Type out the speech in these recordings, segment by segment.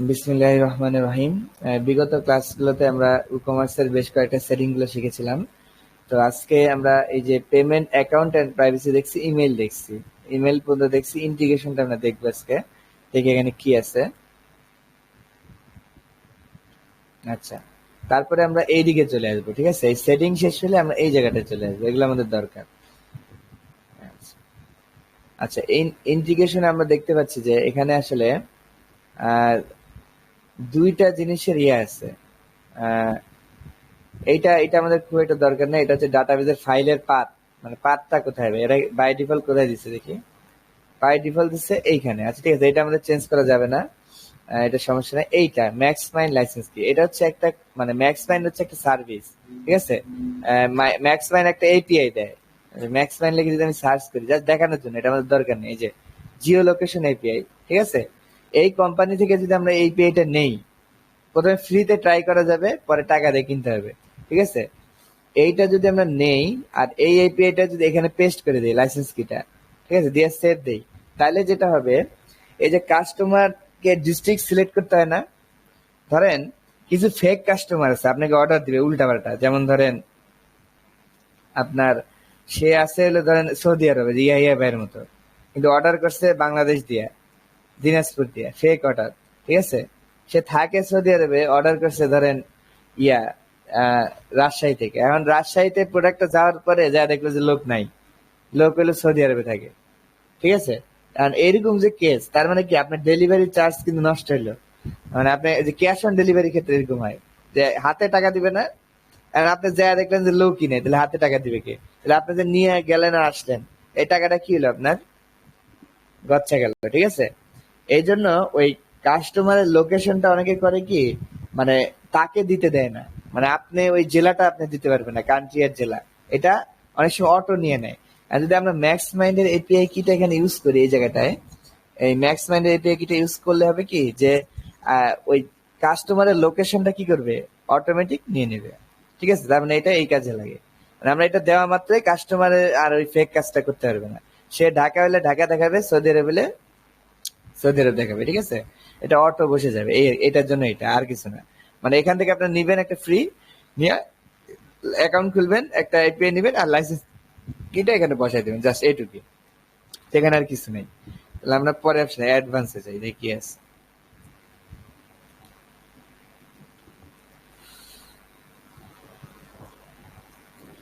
বিসমিল্লাহির রহমানির রহিম। বিগত ক্লাসগুলোতে আমরা ই-কমার্সের বেশ কয়েকটা সেটিং গুলো শিখেছিলাম। তো আজকে আমরা এই যে পেমেন্ট অ্যাকাউন্ট এন্ড প্রাইভেসি দেখছি, ইমেল দেখছি, ইমেল পর্যন্ত দেখছি, ইন্টিগ্রেশনটা আমরা দেখবো আজকে। দেখি এখানে কি আছে। আচ্ছা, তারপরে আমরা এই দিকে চলে আসবো। ঠিক আছে, এই সেটিং শেষ হলে আমরা এই জায়গাটা চলে আসবো, এগুলো আমাদের দরকার। আচ্ছা, এই ইন্টিগ্রেশনে আমরা দেখতে পাচ্ছি যে এখানে আসলে আহ, দুইটা জিনিসের আছে। আহ, এইটা এটা আমাদের খুব একটা দরকার নেই। এটা হচ্ছে ডাটাবেজের ফাইলের পাথ, মানে পাথটা কোথায় হবে, এটা বাই ডিফল্ট কোথায় দিচ্ছে দেখি। বাই ডিফল্ট দিচ্ছে এইখানে। আচ্ছা ঠিক আছে, এটা আমাদের চেঞ্জ করা যাবে না, এটা সমস্যা নেই। এইটা ম্যাক্স মাইন লাইসেন্স কি, এটা হচ্ছে একটা, মানে ম্যাক্স মাইন হচ্ছে একটা সার্ভিস। ঠিক আছে, ম্যাক্স মাইন একটা এপিআই দেয়। ম্যাক্স মাইন লিখে যদি আমি সার্চ করি জাস্ট দেখানোর জন্য, এটা আমাদের দরকার নেই। এই যে জিও লোকেশন এপিআই, ঠিক আছে, এই কোম্পানি থেকে যদি আমরা এপিআইটা নেই, প্রথমে ফ্রিতে ট্রাই করা যাবে, পরে টাকা দিয়ে কিনতে হবে। ঠিক আছে, এইটা যদি আমরা নেই আর এই এপিআইটা যদি এখানে পেস্ট করে দিই, লাইসেন্স কিটা, ঠিক আছে, দিয়ে সেভ দেই, তাহলে যেটা হবে, এই যে কাস্টমারকে ডিস্ট্রিক্ট সিলেক্ট করতে হয় না। ধরেন কিছু ফেক কাস্টমার আছে, আপনাকে অর্ডার দিবে উল্টাপাল্টা, যেমন ধরেন আপনার সে আছে হলো ধরেন সৌদি আরবে, ইয়া ভাইয়ের মতো, কিন্তু অর্ডার করছে বাংলাদেশ দিয়া, দিনাজপুর দিয়া, ফেক অর্ডার। ঠিক আছে, সে থাকে সৌদি আরবে, অর্ডার করছে ধরেন ইয়া আহ, রাজশাহী থেকে। এখন রাজশাহীতে প্রোডাক্টটা যাওয়ার পরে যা দেখলো যে লোক নাই, লোক হলো সৌদি আরবে থাকে। ঠিক আছে, কারণ এরকম যে কেস, তার মানে কি আপনার ডেলিভারি চার্জ কিন্তু নষ্ট হইলো। মানে আপনি যে ক্যাশ অন ডেলিভারি ক্ষেত্রে এরকম হয় যে হাতে টাকা দিবে না, আর আপনি যা দেখলেন যে লোকই নেই, তাহলে হাতে টাকা দিবে কে? তাহলে আপনি যে নিয়ে গেলেন আর আসলেন, এই টাকাটা কি হলো আপনার? গচ্ছা গেল। ঠিক আছে, এই জন্য ওই কাস্টমারের লোকেশনটা অনেকে করে কি, মানে তাকে দিতে দেয় না, মানে আপনি ওই জেলাটা আপনি দিতে পারবেন না, কান্ট্রি এর জেলা, এটা অনেক সময় অটো নিয়ে নেয়। আর যদি আমরা ম্যাক্স মাইন্ডের এপিআই কিটা এখানে ইউজ করি এই জায়গাটায়, এই ম্যাক্স মাইন্ডের এপিআই কিটা ইউজ করলে হবে কি যে ওই কাস্টমারের লোকেশনটা কি করবে, অটোমেটিক নিয়ে নেবে। ঠিক আছে, তার মানে এটা এই কাজে লাগে। মানে আমরা এটা দেওয়া মাত্রই কাস্টমারের আর ওই ফেক কাজটা করতে পারবে না। সে ঢাকা হলে ঢাকা দেখাবে, সৌদি আরব হলে সৌদি আরব দেখাবে। ঠিক আছে, এটা অটো বসে যাবে, এটার জন্য এটা, আর কিছু না। মানে এখান থেকে আপনার নিবেন একটা ফ্রি, নিয়ে অ্যাকাউন্ট খুলবেন, একটা এপিআই নিবেন আর লাইসেন্স কিটা এখানে বসাই দেবেন, জাস্ট এইটুকু, সেখানে আর কিছু নেই। তাহলে আমরা পরে অপশনে অ্যাডভান্সে যাই, দেখি আছে।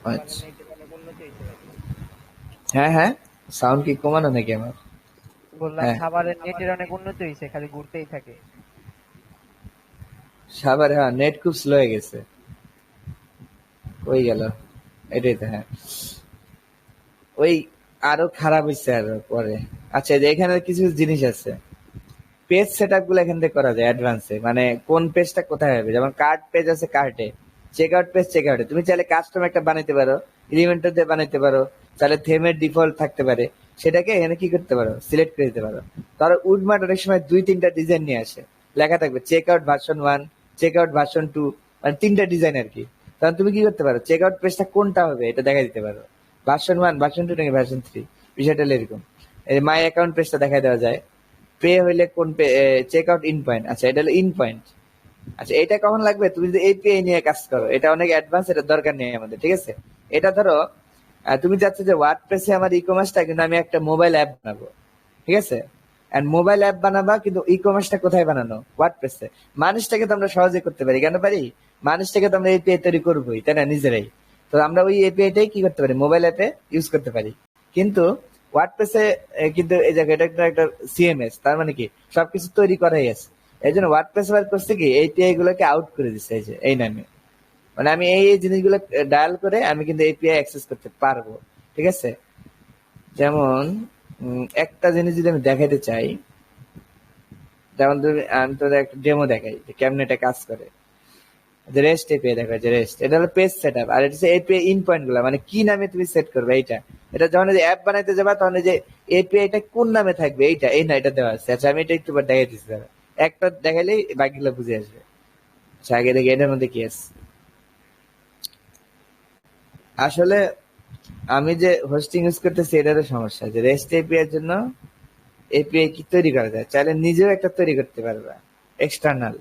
মানে আচ্ছা, নেটের অনেক উন্নতি হয়েছে ভাই। হ্যাঁ হ্যাঁ, সাউন্ড কি কমানো নাকি আমার? বললাম হ্যাঁ, সাভারের নেটের অনেক উন্নতি হয়েছে, খালি ঘুরতেই থাকে। সাভার, হ্যাঁ নেট খুব স্লো হয়ে গেছে। কই গেল? এটাই তো, হ্যাঁ ওই আরো খারাপ হয়েছে আরো পরে। আচ্ছা, এই যে এখানে কিছু জিনিস আছে, পেজ সেট আপ গুলো এখান থেকে করা যায় অ্যাডভান্সে, মানে কোন পেজটা কোথায় হবে। যেমন কার্ড পেজ আছে, কার্টে, চেক আউট পেজ চেক আউটে, তুমি চাইলে কাস্টম একটা বানাইতে পারো, এলিমেন্টর দিয়ে বানাইতে পারো, চাইলে থেমের ডিফল্ট থাকতে পারে, সেটাকে এখানে কি করতে পারো, সিলেক্ট করে দিতে পারো। ধরো উডমার্ট অনেক সময় 2-3টা ডিজাইন নিয়ে আসে, লেখা থাকবে check out version 1, check out version 2, মানে 3টা ডিজাইন আর কি। তখন তুমি কি করতে পারো, চেক আউট পেজটা কোনটা হবে এটা দেখা দিতে পারো, ভার্সন 1, ভার্সন 2 নাকি ভার্সন 3। বিষয়টা হলো এরকম। এই মাই অ্যাকাউন্ট পেজটা দেখা দেওয়া যায়, পে হইলে কোন pay, check out in point, আচ্ছা এটা হলো ইন পয়েন্ট। আচ্ছা, এটা কখন লাগবে, তুমি যদি এপিআই নিয়ে কাজ করো, এটা অনেক অ্যাডভান্স, এটা দরকার নেই আমাদের। ঠিক আছে, এটা ধরো তুমি চাচ্ছ যে ওয়ার্ডপ্রেসে আমার ই কমার্সটা, কিন্তু আমি একটা মোবাইল অ্যাপ বানাবো। ঠিক আছে, এন্ড মোবাইল অ্যাপ বানাবা, কিন্তু ই কমার্সটা কোথায় বানানো, ওয়ার্ডপ্রেসে। মানুষটাকে তো আমরা সহজে করতে পারি, কেন পারি, মানুষটাকে তো আমরা এপিআই তৈরি করবোই, তাই না, নিজেরাই। তো আমরা ওই এপিআইটাই কি করতে পারি, মোবাইল অ্যাপে ইউজ করতে পারি। কিন্তু ওয়ার্ডপ্রেসে কিন্তু এই জায়গায় এটা একটা একটা সিএমএস, তার মানে কি সবকিছু তৈরি করাই আছে। এই জন্য ওয়ার্ডপ্রেস বার করছে কি, এপিআই গুলোকে আউট করে দিচ্ছে এই যে এই নামে, মানে আমি এই এই জিনিসগুলো ডায়াল করে আমি কিন্তু এপিআই অ্যাক্সেস করতে পারবো। ঠিক আছে, যেমন একটা জিনিস যদি আমি দেখাইতে চাই, যেমন আমি তো একটা ডেমো দেখাই যে কেমন এটা কাজ করে। যে রেস্ট এপিআই দেখা যায়, রেস্ট এটা হলো পেজ সেট আপ, আর এটা হচ্ছে এপিআই ইন পয়েন্ট গুলা, মানে কি নামে তুমি সেট করবে এইটা। এটা যখন যে অ্যাপ বানাইতে যাবা, তখন যে এপিআইটা কোন নামে থাকবে এইটা, এই না এটা দেওয়া আছে। আচ্ছা, আমি এটা একটু দেখাই দিচ্ছি, দাঁড়া। একটা দেখাইলেই বাকিগুলো বুঝে আসবে। আচ্ছা, আগে দেখি এটার মধ্যে কি আছে। আসলে আমি যে হোস্টিং ইউজ করতেছি এটারও সমস্যা, যে রেস্ট এপিআই এর জন্য এপিআই কি তৈরি করা যায়, চাইলে নিজেও একটা তৈরি করতে পারবে। এক্সটার্নাল।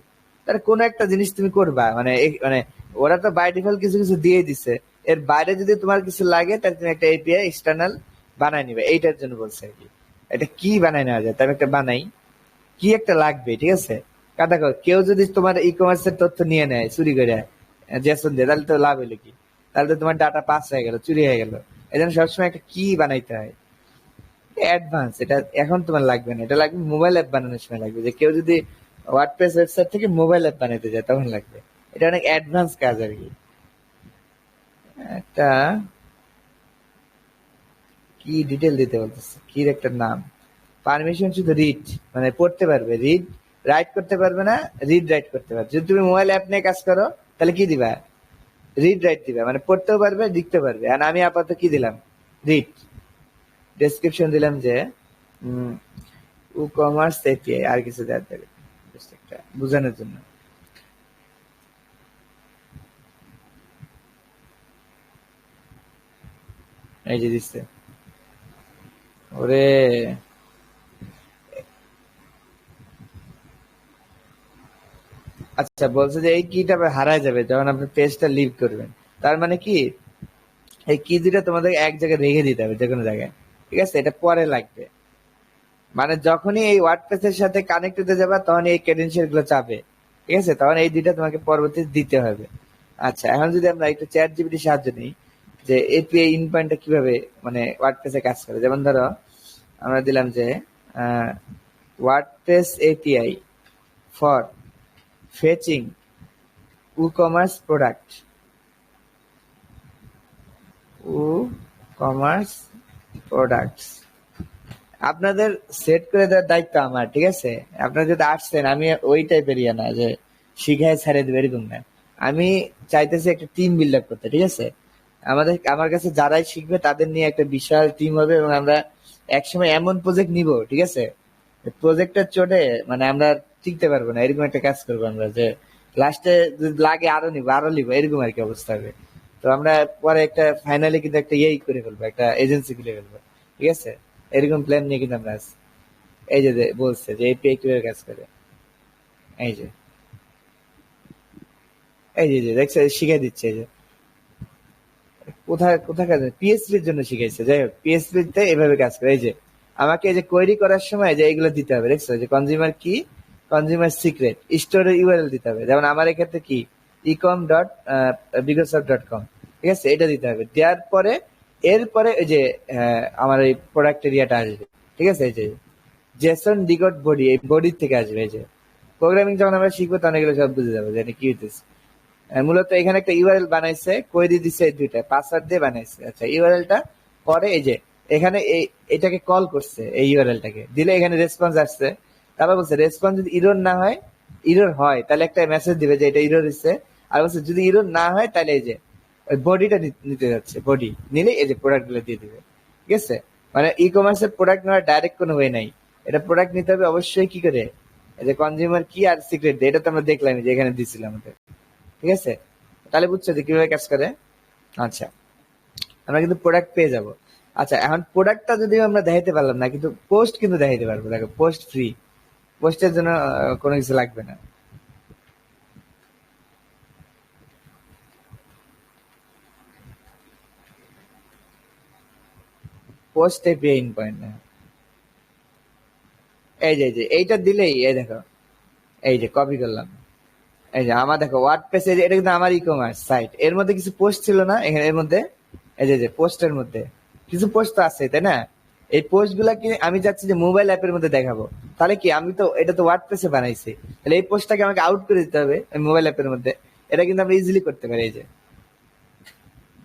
তার কোন একটা জিনিস তুমি করবা, মানে মানে ওরা তো বাই ডিফল্ট কিছু কিছু দিয়ে দিছে, এর বাইরে যদি তোমার কিছু লাগে তাহলে তুমি একটা এপিআই এক্সটার্নাল বানাই নিবে। এইটার জন্য বলছে আর কি। এটা কি বানাই নেওয়া যায়, তার একটা বানাই, কি একটা লাগবে, ঠিক আছে। কাটা কর, কেউ যদি তোমার ই কমার্সের তথ্য নিয়ে নেয় চুরি করে জেসন দিয়ে, তাহলে তো লাভ হলো কি? তাহলে তো তোমার ডাটা পাস হয়ে গেল, চুরি হয়ে গেল। এই জন্য সবসময় একটা কি বানাইতে হয় অ্যাডভান্স। এটা এখন তোমার লাগবে না, এটা লাগবে মোবাইল অ্যাপ বানানোর সময় লাগবে। যে কেউ যদি ওয়ার্ডপ্রেস ওয়েবসাইট থেকে মোবাইল অ্যাপ বানাইতে যায় তখন লাগবে। এটা অনেক অ্যাডভান্স কাজ আর কি। একটা কি ডিটেল দিতে বলতেছে, কি একটা নাম, পারমিশন শুধু রিড, মানে পড়তে পারবে, রিড রাইট করতে পারবে না, রিড রাইট করতে পারবে। যদি তুমি মোবাইল অ্যাপ নিয়ে কাজ করো তাহলে কি দিবা, রিড রাইট দিবা, মানে পড়তেও পারবে লিখতে পারবে। আর আমি আপাতত কি দিলাম, রিড। ডেসক্রিপশন দিলাম যে ই কমার্স এপিআই, আর কিছু দেওয়ার দরকার নেই, just একটা বোঝানোর জন্য। এই যে দিচ্ছে, ওরে আচ্ছা, বলছে যে এই কিটা হারায় যাবে যখন আপনি পেজটা লিভ করবেন। তার মানে কি, এই কি দুটা তোমাদের এক জায়গায় রেখে দিতে হবে, যে কোনো জায়গায়, ঠিক আছে। এটা পরে লাগবে, মানে যখনই এই ওয়ার্ডপ্রেসের সাথে কানেক্ট হতে যাবে তখন এই ক্রেডেনশিয়াল গুলো চাবে, ঠিক আছে। তখন এই দুইটা তোমাকে পরবর্তীতে দিতে হবে। আচ্ছা, এখন যদি আমরা একটু চ্যাট জিপিটি সাহায্য নিই, যে এপিআই ইন পয়েন্টটা কিভাবে মানে ওয়ার্ডপ্রেসে কাজ করে। যেমন ধরো আমরা দিলাম যে WordPress API for fetching commerce product, ও কমার্স প্রোডাক্টস। আপনাদের সেট করে দেওয়ার দায়িত্ব আমার, ঠিক আছে। আপনারা যদি আসছেন, আমি ওই টাইপের ইয়ে না যে শিখায় ছেড়ে দেবে, এরকম না। আমি চাইতেছি একটা টিম বিল্ড আপ করতে, ঠিক আছে। আমার কাছে যারাই শিখবে তাদের নিয়ে একটা বিশাল টিম হবে, এবং আমরা একসময় এমন প্রজেক্ট নিব, ঠিক আছে, প্রজেক্টের চোটে মানে আমরা টিকতে পারবো না, এরকম একটা কাজ করবো আমরা, যে লাস্টে যদি লাগে আরো নিবো আরো নিবো, এরকম আর কি অবস্থা হবে। তো আমরা পরে একটা ফাইনালি কিন্তু একটা ইয়েই করে ফেলবো, একটা এজেন্সি খুলে ফেলবো, ঠিক আছে। এরকম প্ল্যান নিয়ে কিন্তু আমরা আছি। এই যে বলছে যে এপিআই কিভাবে কাজ করে, এই যে দেখছে শিখাই দিচ্ছে। এই যে কোথায় কোথায় কাজ, পিএসপির জন্য শিখাইছে। যাই হোক, পিএসপি তে এভাবে কাজ করে। এই যে আমাকে এই যে কোয়েরি করার সময় যে এইগুলো দিতে হবে, দেখছো, যে কনজিউমার কি, কনজিউমার সিক্রেট, স্টোরের ইউআরএল দিতে হবে। যেমন আমার এক্ষেত্রে কি, ecom ডট বিগোসফট ডট কম, ঠিক আছে, এটা দিতে হবে। দেওয়ার পরে এরপরে ওই যে আমার এই প্রোডাক্ট এরিয়াটা আসবে, ঠিক আছে। এই যে জেসন ডিগট বডি, এই বডির থেকে আসবে। এই যে প্রোগ্রামিং যখন আমরা শিখবো তখন এগুলো সব বুঝে যাবো যে এটা কি হইতেছে। মূলত এখানে একটা ইউআরএল বানাইছে, কোয়েরি দিছে এই দুইটা পাসওয়ার্ড দিয়ে বানাইছে। আচ্ছা, ইউআরএলটা পরে এই যে এখানে এটাকে কল করছে, এই ইউআরএলটাকে দিলে এখানে রেসপন্স আসছে। তারপর বলছে রেসপন্স যদি ইরর না হয়, ইরর হয় তাহলে একটা মেসেজ দিবে যে এটা ইরর হচ্ছে। আর বলছে যদি ইরর না হয় তাহলে এই যে ওই বডিটা নিতে যাচ্ছে, বডি নিলে এই যে প্রোডাক্ট গুলো দিয়ে দিবে, ঠিক আছে। মানে ই কমার্সের প্রোডাক্ট নেওয়ার ডাইরেক্ট কোনো ওয়ে নাই। এটা প্রোডাক্ট নিতে হবে অবশ্যই কি করে, এই যে কনজিউমার কি আর সিক্রেট, এটা তো আমরা দেখলাম যে এখানে দিছিলাম আমাদের, ঠিক আছে। তাহলে বুঝছো যে কিভাবে কাজ করে। আচ্ছা, আমরা কিন্তু প্রোডাক্ট পেয়ে যাব। আচ্ছা, এখন প্রোডাক্টটা যদিও আমরা দেখাইতে পারলাম না, কিন্তু পোস্ট কিন্তু দেখাইতে পারবো। দেখো, পোস্ট ফ্রি, পোস্টের জন্য কোনো কিছু লাগবে না। পোস্ট এপিআই ইন পয়েন্ট না, এই যে এইটা দিলেই, এই দেখো, এই যে কপি করলাম। এই যে আমার দেখো ওয়ার্ডপ্রেস, এটা কিন্তু আমার ই কমার্স সাইট, এর মধ্যে কিছু পোস্ট ছিল না এখানে, এর মধ্যে এই যে পোস্টের মধ্যে কিছু পোস্ট তো আছে, তাই না। এই পোস্ট গুলাকে আমি যাচ্ছি যে মোবাইল অ্যাপের মধ্যে দেখাবো। তাহলে কি, আমি তো এটা তো ওয়ার্ডপ্রেসে বানাইছি, তাহলে এই পোস্টটাকে আমাকে আউট করে দিতে হবে মোবাইল অ্যাপের মধ্যে। এটা কিন্তু আমরা ইজিলি করতে পারি। এই যে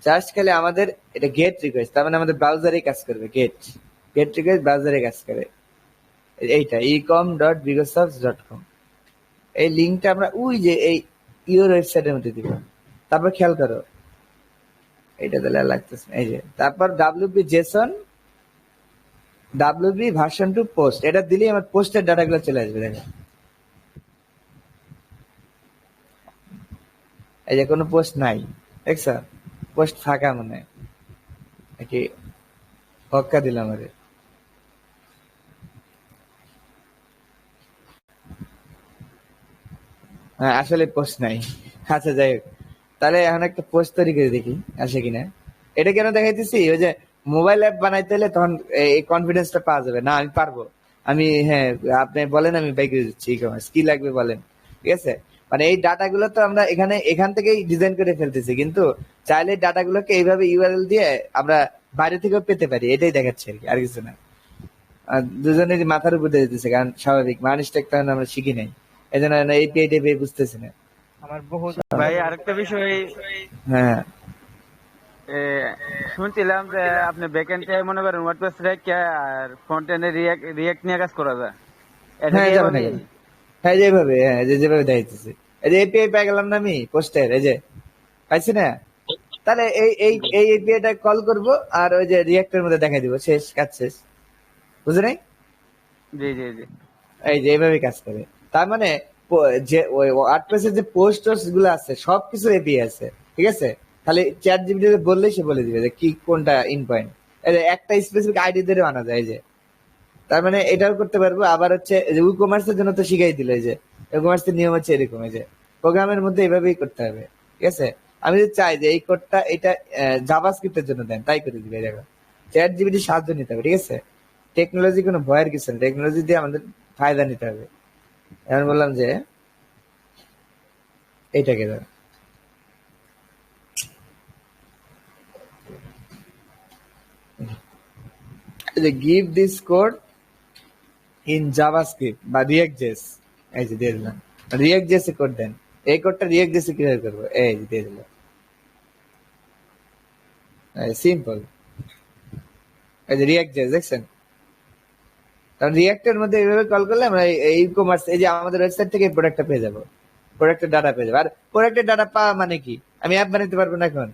জাস্ট খালি আমাদের এটা গেট রিকোয়েস্ট, তার মানে আমাদের ব্রাউজারে কাজ করবে। গেট গেট রিকোয়েস্ট ব্রাউজারে কাজ করে। এইটা ecom.bigosofts.com, এই লিঙ্কটা আমরা ওই যে এই ইউর ওয়েবসাইটের মধ্যে দিব। তারপর খেয়াল করো, এটা তাহলে আর লাগতেছে না। এই যে তারপর WP JSON, WP version two post, এটা দিলেই আমার পোস্টের ডাটাগুলো চলে আসবে। দেখো, এই যে কোনো পোস্ট নাই, দেখছো, পোস্ট ফাঁকা মনে হয় নাকি, হক্কা দিলাম আরে। হ্যাঁ, আসলে পোস্ট নাই। আচ্ছা, যাই হোক, তাহলে এখন একটা পোস্ট তৈরি করে দেখি আসে কিনা। এটা কেন দেখাইতেছি, ওই যে মোবাইল অ্যাপ বানাইতে হলে তখন এই কনফিডেন্সটা পাওয়া যাবে না, আমি পারবো। আমি, হ্যাঁ, আপনি বলেন, আমি বাই করে দিচ্ছি ই কমার্স কি লাগবে বলেন। ঠিক আছে, মানে এই ডাটা গুলো তো আমরা এখান থেকেই ডিজাইন করে ফেলতেছি, কিন্তু চাইলে ডাটা গুলোকে এইভাবে ইউআরএল দিয়ে আমরা বাইরে থেকেও পেতে পারি, এটাই দেখাচ্ছে আর কি, আর কিছু না। আর দুজনের মাথার উপর দিয়ে দিতেছে, কারণ স্বাভাবিক মানুষটা একটা আমরা শিখি নাই, এই জন্য এপিআই টেপিআই বুঝতেছি না। আমার বহুদিন ভাই ধরে আরেকটা বিষয়, হ্যাঁ, এ, শুনছিলাম যে আপনি ব্যাকএন্ডে মনে করেন ওয়ার্ডপ্রেস রেখে আর ফ্রন্ট এন্ডে রিয়েক্ট নিয়ে কাজ করা যায়, এটা হ্যাঁ, কি যাবে না এভাবেই? কেন? হ্যাঁ, যেভাবে, হ্যাঁ, যেভাবে দেখাইতেছে। এই যে এপিআই পেয়ে গেলাম না আমি পোস্টের, এই যে পাইছি না, তাহলে এই এই জি এই এপিআই টা কল করব, আর ওই যে রিয়েক্টের মধ্যে দেখাই দিব, শেষ, কাজ শেষ। বুঝে নাই? জি জি জি। এই যে এইভাবে কাজ করে। তার মানে যে ওই ওয়ার্ডপ্রেসের যে পোস্ট টোস্ট গুলো আছে সবকিছু এপিআই আছে, ঠিক আছে। খালি চ্যাট জিপিটি বললেই সে বলে দিবে যে কি কোনটা ইন পয়েন্ট। একটা স্পেসিফিক আইডি ধরে আনা যায়, এই যে। তার মানে এটাও করতে পারবো, আবার হচ্ছে এই যে ই কমার্সের জন্য তো শিখাই দিল, এই যে ই কমার্সের নিয়ম হচ্ছে এরকম, এই যে প্রোগ্রামের মধ্যে এইভাবেই করতে হবে, ঠিক আছে। আমি যদি চাই যে এই কোডটা এটা জাভাস্ক্রিপ্টের জন্য দেন, তাই করে দিবে, দেখো। চ্যাট জিপিটি সাহায্য নিতে হবে, ঠিক আছে। টেকনোলজি কোনো ভয়ের কিছু না, টেকনোলজি দিয়ে আমাদের ফায়দা নিতে হবে। এখন বললাম যে এইটাকে দাও, এই যে give this code in JavaScript বা রিয়েক্ট জেস, এই যে দিয়ে দিলাম। রিয়েক্ট জেসে কোড দেন, এই কোডটা রিয়েক্ট জেসে কিভাবে করবো, এই যে দিয়ে দিলাম, সিম্পল। এই যে রিয়েক্ট জেস দেখছেন, কারণ রিয়েক্টের মধ্যে এইভাবে কল করলে আমরা এই কমার্স, এই যে আমাদের ওয়েবসাইট থেকে প্রোডাক্টটা পেয়ে যাবো, প্রোডাক্টের ডাটা পেয়ে যাবো। আর প্রোডাক্টের ডাটা পাওয়া মানে কি, আমি অ্যাপ বানাতে পারবো না এখন।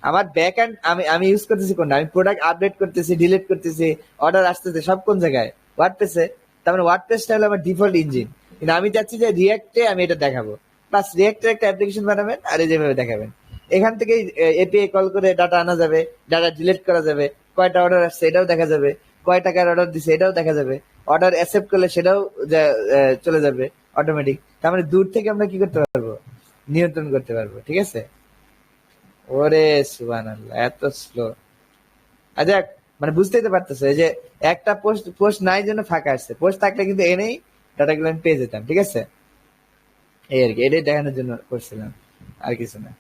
আমার ব্যাক এন্ড আমি ইউজ করতেছি কোনটা, আমি প্রোডাক্ট আপডেট করতেছি, ডিলিট করতেছি, অর্ডার আসতেছে সব কোন জায়গায়, ওয়ার্ডপ্রেসে। তার মানে ওয়ার্ডপ্রেসটা হলো আমার ডিফল্ট ইঞ্জিন, কিন্তু আমি চাচ্ছি যে রিয়েক্টে আমি এটা দেখাবো। প্লাস রিয়েক্টের একটা অ্যাপ্লিকেশন বানাবেন আর এই যেভাবে দেখাবেন। এখান থেকে এপিআই কল করে ডাটা আনা যাবে, ডাটা ডিলিট করা যাবে, কয়টা অর্ডার আসছে এটাও দেখা যাবে, কয় টাকার অর্ডার দিছে এটাও দেখা যাবে, অর্ডার অ্যাকসেপ্ট করলে সেটাও চলে যাবে অটোমেটিক। তার মানে দূর থেকে আমরা কি করতে পারবো, নিয়ন্ত্রণ করতে পারবো, ঠিক আছে। ওরে সুবহানাল্লাহ, এত স্লো। আচ্ছা, মানে বুঝতেই তো পারতেছো, এই যে একটা পোস্ট পোস্ট নাই জন্য ফাঁকা আসছে, পোস্ট থাকলে কিন্তু এনেই ডাটাগুলো আমি পেয়ে যেতাম, ঠিক আছে। এই আর কি, এটাই দেখানোর জন্য করছিলাম, আর কিছু না।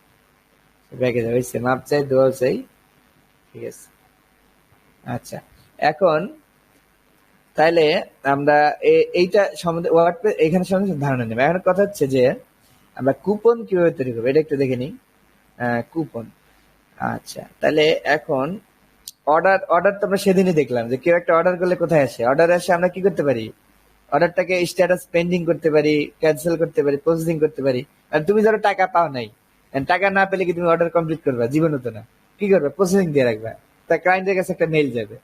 ব্যাগে যাবে, হয়েছে, মাপ চাই, দোয়া চাই, ঠিক আছে। আচ্ছা, এখন তাইলে আমরা এইটা সম্বন্ধে ওয়ার্ডপ্রেস এখানে সম্বন্ধে ধারণা নেব। এখন কথা হচ্ছে যে আমরা কুপন কিভাবে তৈরি করবো, এটা একটু দেখে নিই। কুপন, আচ্ছা, তাহলে এখন অর্ডার অর্ডার তো আমরা সেদিনই দেখলাম যে কেউ একটা অর্ডার করলে কোথায় আসে, অর্ডার আসে, আমরা কি করতে পারি, অর্ডারটাকে স্ট্যাটাস পেন্ডিং করতে পারি, ক্যান্সেল করতে পারি, প্রসেসিং করতে পারি। আর তুমি ধরো টাকা পাও নাই, টাকা না পেলে কি তুমি অর্ডার কমপ্লিট করবা, জীবনে তো না। কি করবে, প্রসেসিং দিয়ে রাখবা, তা ক্লায়েন্টের কাছে একটা মেইল যাবে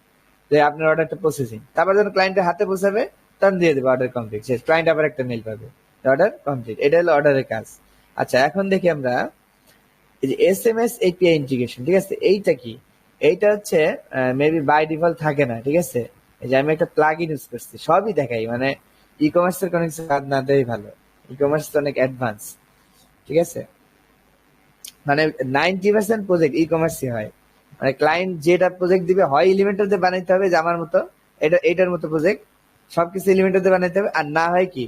যে আপনার অর্ডারটা প্রসেসিং, তারপর যখন ক্লায়েন্টের হাতে পৌঁছাবে তখন দিয়ে দেবে অর্ডার কমপ্লিট, শেষ, ক্লায়েন্ট আবার একটা মেইল পাবে অর্ডার কমপ্লিট। এটা হলো অর্ডারের কাজ। আচ্ছা, এখন দেখি আমরা এই যে এসএমএস এপিআই ইন্টিগ্রেশন, ঠিক আছে, এইটা কি, এইটা হচ্ছে মেবি বাই ডিফল্ট থাকে না, ঠিক আছে। এই যে আমি একটা প্লাগ ইন ইউজ করছি, সবই দেখাই, মানে ই কমার্সের কোনো কিছু বাদ না দেওয়াই ভালো, ই কমার্স তো অনেক অ্যাডভান্স, ঠিক আছে। মানে 90% প্রজেক্ট ই কমার্সই হয়, মানে ক্লায়েন্ট যেটা প্রজেক্ট দিবে হয় এলিমেন্টর দিয়ে বানাইতে হবে, যে আমার মতো এইটার মতো প্রজেক্ট সবকিছু এলিমেন্টর দিয়ে বানাইতে হবে, আর না হয় কি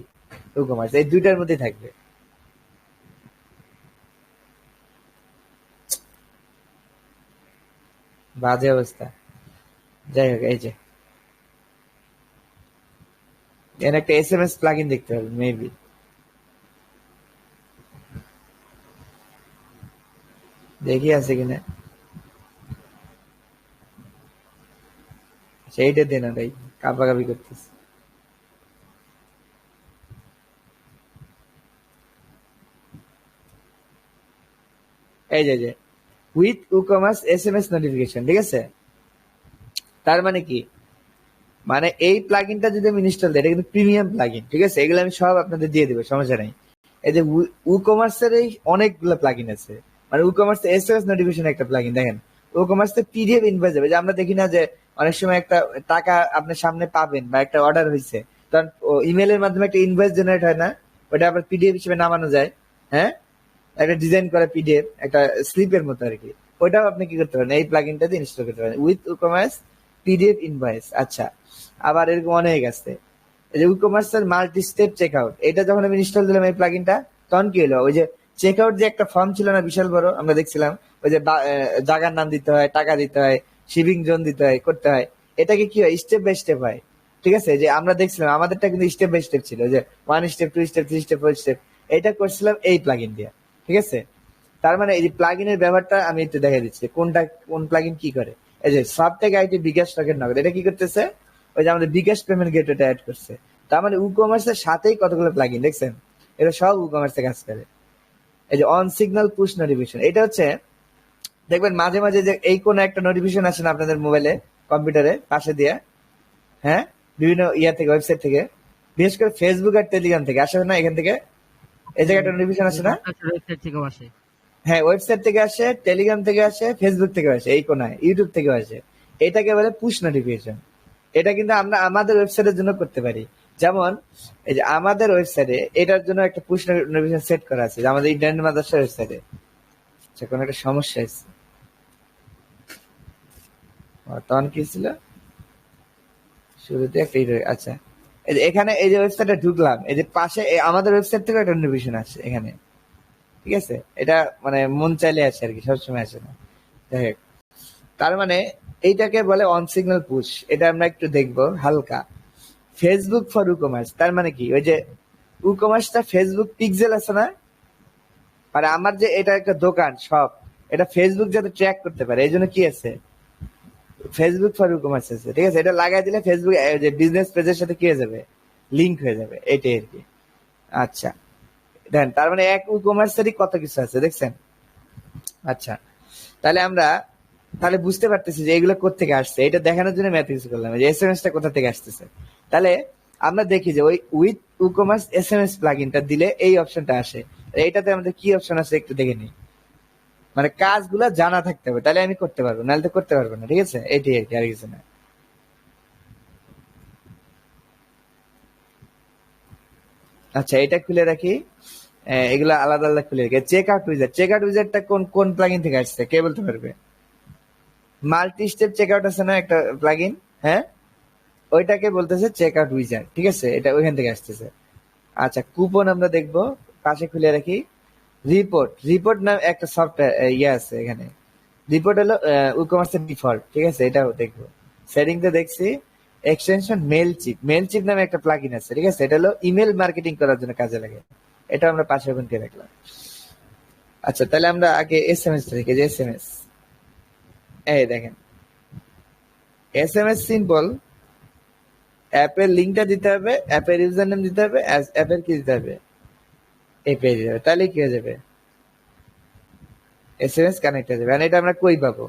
ই কমার্স, এই দুইটার মধ্যেই থাকবে। বাজে অবস্থা। যাই হোক, এই যে এর একটা এসএমএস প্লাগইন দেখতে হবে মেবি, দেখি আছে কিনা, সেইটা দে না ভাই, কাপাকাপি করতেছে। এই যে উইথ উকমার্স এসএমএস নোটিফিকেশন, ঠিক আছে। তার মানে কি, মানে এই প্লাগইনটা যদি আমি ইনস্টল দিই, এটা কিন্তু প্রিমিয়াম প্লাগইন, ঠিক আছে, এগুলো আমি সব আপনাদের দিয়ে দেবো, সমস্যা নাই। এই যে উকমার্সের এই অনেকগুলো প্লাগইন আছে, মানে উকমার্স এসএমএস নোটিফিকেশন একটা প্লাগইন দেখেন, উকমার্স পিডিএফ ইনভয়েস যাবে, যে আমরা দেখি না যে অনেক সময় একটা টাকা আপনার সামনে পাবেন বা একটা অর্ডার হয়েছে, তখন ইমেলের মাধ্যমে একটা ইনভয়েস জেনারেট হয় না, ওটা আবার পিডিএফ হিসেবে নামানো যায়। হ্যাঁ, একটা ডিজাইন করা পিডিএফ, একটা স্লিপের মতো আর কি। ওটাও আপনি কি করতে পারেন, এই প্লাগইনটা দিয়ে ইনস্টল করতে পারেন, উইথ উকমার্স পিডিএফ ইনভয়েস। আচ্ছা, আবার এরকম অনেক আছে। এই যে উকমার্স এর মাল্টি স্টেপ চেক আউট, এটা যখন আমি ইনস্টল দিলাম এই প্লাগইনটা, তখন কি হলো, ওই যে চেক আউট যে একটা ফর্ম ছিল না বিশাল বড়, আমরা দেখছিলাম ওই যে জায়গার নাম দিতে হয়, টাকা দিতে হয়, শিপিং জোন দিতে হয়, করতে হয়, এটাকে কি হয়, স্টেপ বাই স্টেপ হয়। ঠিক আছে, যে আমরা দেখছিলাম আমাদেরটা কিন্তু স্টেপ বাই স্টেপ ছিল, যে 1 স্টেপ, 2 স্টেপ, 3 স্টেপ, 4 স্টেপ, এটা করছিলাম এই প্লাগইন দিয়ে। ঠিক আছে, তার মানে এই যে প্লাগইনের ব্যবহারটা আমি একটু দেখাই দিচ্ছি, কোনটা কোন প্লাগইন কি করে। এই যে সাবটেক আইটি বিকাশ টকেন নগদ, এটা কি করতেছে, ওই যে আমাদের বিকাশ পেমেন্ট গেটওয়েটা অ্যাড করছে। তার মানে ইকমার্সের সাথেই কতগুলো প্লাগইন দেখছেন, এটা সব ইকমার্সে কাজ করে। এই যে অন সিগন্যাল পুশ নোটিফিকেশন, এটা হচ্ছে দেখবেন মাঝে মাঝে যে এই কোন একটা নোটিফিকেশন আসে না আপনাদের মোবাইলে, কম্পিউটারে পাশে দিয়ে, হ্যাঁ, বিভিন্ন ইয়া থেকে, ওয়েবসাইট থেকে, বিশেষ করে ফেসবুক আর টেলিগ্রাম থেকে আসে না, এখান থেকে এই জায়গায় একটা নোটিফিকেশন আসে না। ওয়েবসাইট থেকেও আসে। হ্যাঁ, ওয়েবসাইট থেকে আসে, টেলিগ্রাম থেকে আসে, ফেসবুক থেকে আসে, এই কোনায় ইউটিউব থেকে আসে। এটাকে বলে পুশ নোটিফিকেশন। এটা কিন্তু আমরা আমাদের ওয়েবসাইটের জন্য করতে পারি। যেমন এই যে আমাদের ওয়েবসাইটে এটার জন্য একটা পুশ নোটিফিকেশন সেট করা আছে, যে আমাদের ইন্টারনেট মাদ্রাসার ওয়েবসাইটে। আচ্ছা, কোনো একটা সমস্যা আছে, তখন কি ছিল শুরুতে একটা আচ্ছা, এই যে এখানে এই যে ওয়েবসাইটে ঢুকলাম, এই যে পাশে আমাদের ওয়েবসাইট থেকে একটা নোটিফিকেশন আসে এখানে। ঠিক আছে, এটা মানে মন চাইলে আসে আর কি, সবসময় আসে না। যাই হোক, তার মানে এইটাকে বলে অন সিগন্যাল পুশ। এটা আমরা একটু দেখবো হালকা। ফেসবুক ফর উকমার্স, তার মানে কি, ওই যে উকমার্সটা ফেসবুক পিক্সেল আছে না, মানে আমার যে এটা একটা দোকান শপ, এটা ফেসবুক যাতে ট্র্যাক করতে পারে, এই জন্য কি আছে, ফেসবুক ফর ইকমার্স আছে। ঠিক আছে, এটা লাগাই দিলে ফেসবুক যে বিজনেস পেজের সাথে কি হয়ে যাবে, লিঙ্ক হয়ে যাবে, এটাই আর কি। আচ্ছা, দেন তার মানে এক ইকমার্সেরই কত কিছু আছে দেখছেন। আচ্ছা, তাহলে আমরা তাহলে বুঝতে পারতেছি যে এগুলো কোথেকে আসছে, এটা দেখানোর জন্য ম্যাথ ইউজ করলাম, যে এসএমএস টা কোথা থেকে আসতেছে। তাহলে আমরা দেখি যে ওই উইথ ইকমার্স এসএমএস প্লাগইনটা দিলে এই অপশনটা আসে। এইটাতে আমাদের কি অপশন আছে একটু দেখে নিই, মানে কাজগুলো জানা থাকতে হবে, তাহলে আমি করতে পারবো, নাহলে তো করতে পারবো না। ঠিক আছে, এটাই আর কি, আর কিছু না। আচ্ছা, এটা খুলে রাখি, এগুলো আলাদা আলাদা খুলে রাখি। চেক আউট উইজার, চেক আউট উইজারটা কোন কোন প্লাগইন থেকে আসছে কে বলতে পারবে? মাল্টি স্টেপ চেক আউট আছে না একটা প্লাগইন, হ্যাঁ, ওইটাকে বলতেছে চেক আউট উইজার। ঠিক আছে, এটা ওইখান থেকে আসতেছে। আচ্ছা, কুপন আমরা দেখবো, পাশে খুলে রাখি। রিপোর্ট, রিপোর্ট নাম একটা সফটওয়্যার ইয়ে আছে এখানে। রিপোর্ট হলো ইকমার্সের ডিফল্ট। ঠিক আছে, এটাও দেখবো। সেটিংতে দেখছি extension Mailchimp, Mailchimp নামে একটা প্লাগইন আছে। ঠিক আছে, এটা হলো ইমেল মার্কেটিং করার জন্য কাজে লাগে, এটা আমরা পাশে ওপেন করে রাখলাম। আচ্ছা, তাহলে আমরা আগে এসএমএস দেখি, যে এসএমএস, এই দেখেন এসএমএস সিম্পল। অ্যাপের লিঙ্কটা দিতে হবে, অ্যাপের ইউজার নেম দিতে হবে, অ্যাপের কি দিতে হবে, এপিআই দিতে হবে, তাহলে কি হয়ে যাবে, এসএমএস কানেক্ট হয়ে যাবে। আর এটা আমরা কই পাবো?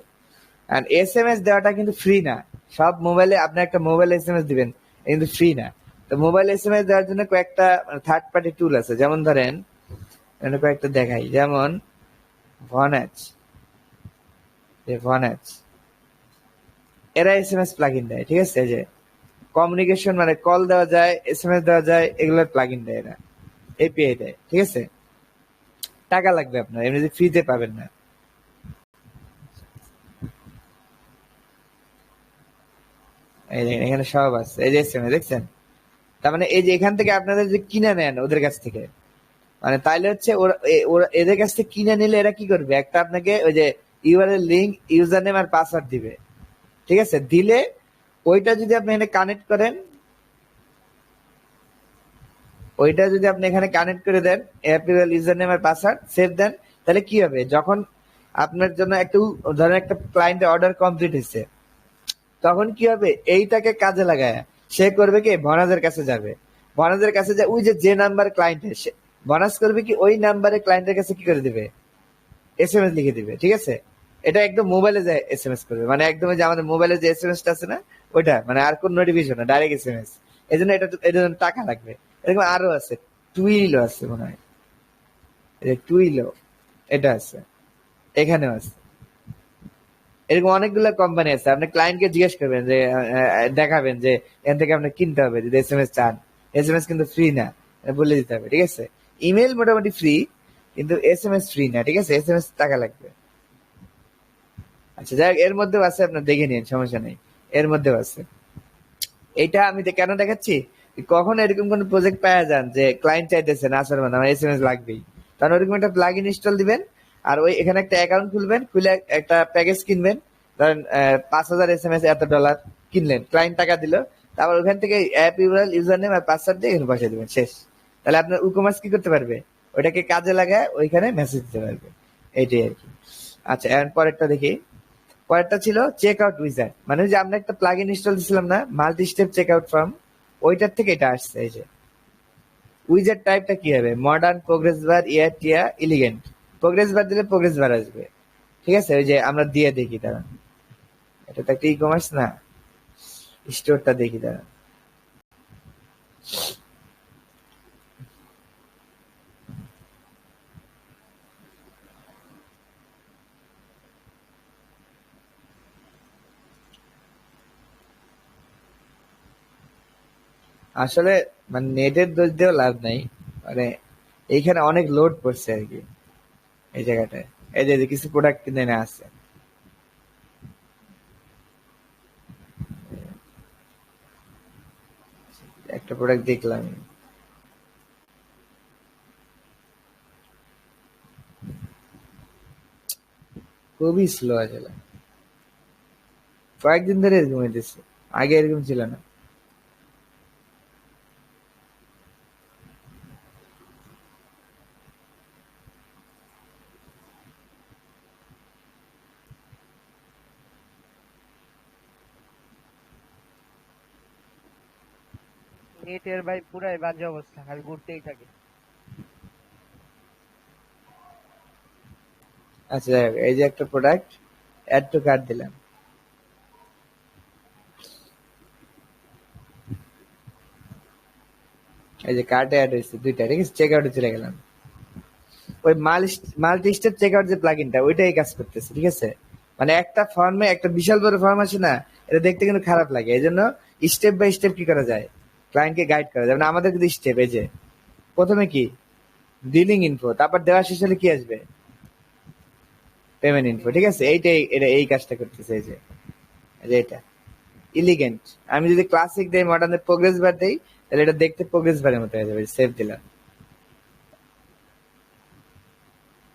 আর এসএমএস দেওয়াটা কিন্তু ফ্রি না। সব মোবাইলে আপনি একটা মোবাইল এসএমএস দিবেন, কিন্তু ফ্রি না। তো মোবাইল এসএমএস দেওয়ার জন্য কয়েকটা থার্ড পার্টি টুল আছে, যেমন ধরেন কয়েকটা দেখাই, যেমন ভনাচ, ভনাচ এরা এসএমএস প্লাগইন দেয়। ঠিক আছে, যে কমিউনিকেশন মানে কল দেওয়া যায়, এসএমএস দেওয়া যায়, এগুলোর প্লাগইন দেয় এরা, এপিআই দেয়। ঠিক আছে, টাকা লাগবে আপনার, এমনি ফ্রিতে পাবেন না। এই দেখেন এখানে সব আছে, এই যে এসএমএস দেখছেন। তার মানে এই যে এখান থেকে আপনাদের যে কিনে নেন ওদের কাছ থেকে, মানে তাইলে হচ্ছে ওরা এদের কাছ থেকে কিনে নিলে এরা কি করবে, একটা আপনাকে ওই যে ইউআরএল লিঙ্ক, ইউজার নেম আর পাসওয়ার্ড দিবে। ঠিক আছে, দিলে ওইটা যদি আপনি এখানে কানেক্ট করেন, ওইটা যদি আপনি এখানে কানেক্ট করে দেন, অ্যাপেল ইউজার নেম আর পাসওয়ার্ড সেভ দেন, তাহলে কি হবে, যখন আপনার জন্য একটু ধরেন একটা ক্লায়েন্টের অর্ডার কমপ্লিট হয়েছে, তখন কি হবে, এইটাকে কাজে লাগায় সে করবে কি, বনাজের কাছে যাবে। বনাজের কাছে যায়, ওই যে নাম্বার ক্লায়েন্ট এসে বনাস করবে কি, ওই নাম্বারে ক্লায়েন্টের কাছে কি করে দিবে, এসএমএস লিখে দিবে। ঠিক আছে, এটা একদম মোবাইলে যায় এসএমএস করবে, মানে একদম যে আমাদের মোবাইলে যে এসএমএসটা আছে না, ওইটা মানে আর কোন নোটিফিকেশন না, ডাইরেক্ট এসএমএস। এই জন্য এটার জন্য টাকা লাগবে। এরকম আরো আছে, টুইলো আছে মনে হয়, টুইলো এটা আছে, এখানেও আছে। এরকম অনেকগুলো কোম্পানি আছে। আপনি ক্লায়েন্টকে জিজ্ঞেস করবেন, যে দেখাবেন যে এখান থেকে আপনি কিনতে হবে যদি এসএমএস চান, এসএমএস কিন্তু ফ্রি না, বলে দিতে হবে। ঠিক আছে, ইমেল মোটামুটি ফ্রি, কিন্তু এসএমএস ফ্রি না, ঠিক আছে? এসএমএস টাকা লাগবে। আচ্ছা যাই হোক, এর মধ্যেও আছে, আপনার দেখে নিন, সমস্যা নেই, এর মধ্যেও আছে। এটা আমি কেন দেখাচ্ছি, কখন এরকম কোন প্রজেক্ট পাওয়া যান যে ক্লায়েন্ট চাইতেছে না আসলে আমার এসএমএস লাগবেই, তখন ওরকম একটা প্লাগ ইনস্টল দিবেন, আর ওই এখানে একটা অ্যাকাউন্ট খুলবেন, খুলে একটা প্যাকেজ কিনবেন, ধরেন 5,000 এসএমএস $এত কিনলেন, ক্লায়েন্ট টাকা দিল, তারপর ওখান থেকে অ্যাপ ইউআরএল, ইউজার নেম আর পাসওয়ার্ড দিয়ে এখানে বসিয়ে দিবেন, শেষ। তাহলে আপনার ইকমার্স কি করতে পারবে, ওইটাকে কাজে লাগায় ওইখানে মেসেজ দিতে পারবে, এইটাই আর কি। আচ্ছা এখন পরেরটা দেখি। পরেরটা ছিল চেক আউট উইজার্ড, মানে ওই যে আমরা একটা প্লাগ ইনস্টল দিছিলাম না, multi step checkout form, ওইটার থেকে এটা আসছে। এই যে উইজার্ড টাইপটা কি হবে, মডার্ন, প্রোগ্রেস বার, ইয়ার টিয়া, ইলিগেন্ট। প্রোগ্রেস বার দিলে প্রোগ্রেস বার আসবে, ঠিক আছে? ওই যে আমরা দিয়ে দেখি, তারা এটা তো একটা ই কমার্স না, স্টোরটা দেখি তারা। আসলে মানে নেটের দোষ দিয়েও লাভ নাই, মানে এইখানে অনেক লোড পড়ছে আর কি এই জায়গাটায়। এই যে কিছু প্রোডাক্ট কিনে না আছে, একটা প্রোডাক্ট দেখলাম, খুবই স্লো আসলে, কয়েকদিন ধরে এরকম হইতেছে, আগে এরকম ছিল না। নেটের ভাই পুরাই বাজে অবস্থা, খালি ঘুরতেই থাকে। আচ্ছা যাই হোক, এই যে একটা প্রোডাক্ট অ্যাড টু কার্ট দিলাম, এই যে কার্টে অ্যাড হয়েছে দুইটা, ঠিক আছে? চেক আউটে চলে গেলাম, ওই মাল্টি স্টেপ চেক আউট যে প্লাগইনটা ওইটাই কাজ করতেছে, ঠিক আছে? মানে একটা ফর্মে একটা বিশাল বড় ফর্ম আছে না, এটা দেখতে কিন্তু খারাপ লাগে, এই জন্য স্টেপ বাই স্টেপ কি করা যায়, ক্লায়েন্টকে গাইড করা যায়। মানে আমাদের কিন্তু স্টেপ, এই যে প্রথমে কি বিলিং ইনফো, তারপর দেওয়া শেষ হলে কি আসবে, পেমেন্ট ইনফো, ঠিক আছে? এইটাই, এটা এই কাজটা করতেছে। এই যে এটা ইলিগেন্ট, আমি যদি ক্লাসিক দেই, মডার্নের প্রোগ্রেস বার দেই, তাহলে এটা দেখতে প্রোগ্রেস বারের মতো হয়ে যাবে। সেভ দিলাম,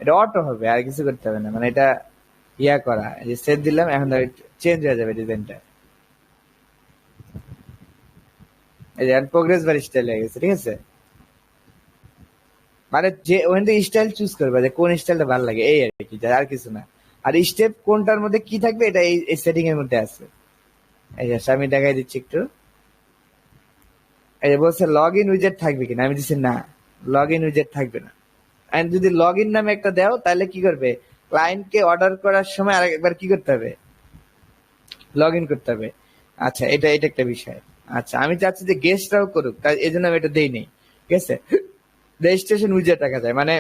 এটা অটো হবে, আর কিছু করতে হবে না, মানে এটা ইয়া করা, এই যে সেভ দিলাম, এখন চেঞ্জ হয়ে যাবে ডিজাইনটা, এই যে প্রোগ্রেস বার স্টাইল হয়ে গেছে, ঠিক আছে? মানে যে ওখান থেকে স্টাইল চুজ করবে যে কোন স্টাইলটা ভালো লাগে, এই আর কি, আর কিছু না। আর স্টেপ কোনটার মধ্যে কি থাকবে, এটা এই সেটিং এর মধ্যে আছে। এই যে আমি দেখাই দিচ্ছি একটু, এই যে বলছে লগ ইন উইজেট থাকবে কিনা, আমি দিচ্ছি না, লগ ইন উইজেট থাকবে না। এন্ড যদি লগ ইন নামে একটা দাও, তাহলে কি করবে, ক্লায়েন্টকে অর্ডার করার সময় আরেকবার কি করতে হবে, লগ ইন করতে হবে। আচ্ছা এটা এটা একটা বিষয়। আচ্ছা আমি চাচ্ছি যে গেস্টরাও করুক, তাই এই জন্য আমি এটা দেই নেই, ঠিক আছে? রেজিস্ট্রেশন উইজেট রাখা যায়, মানে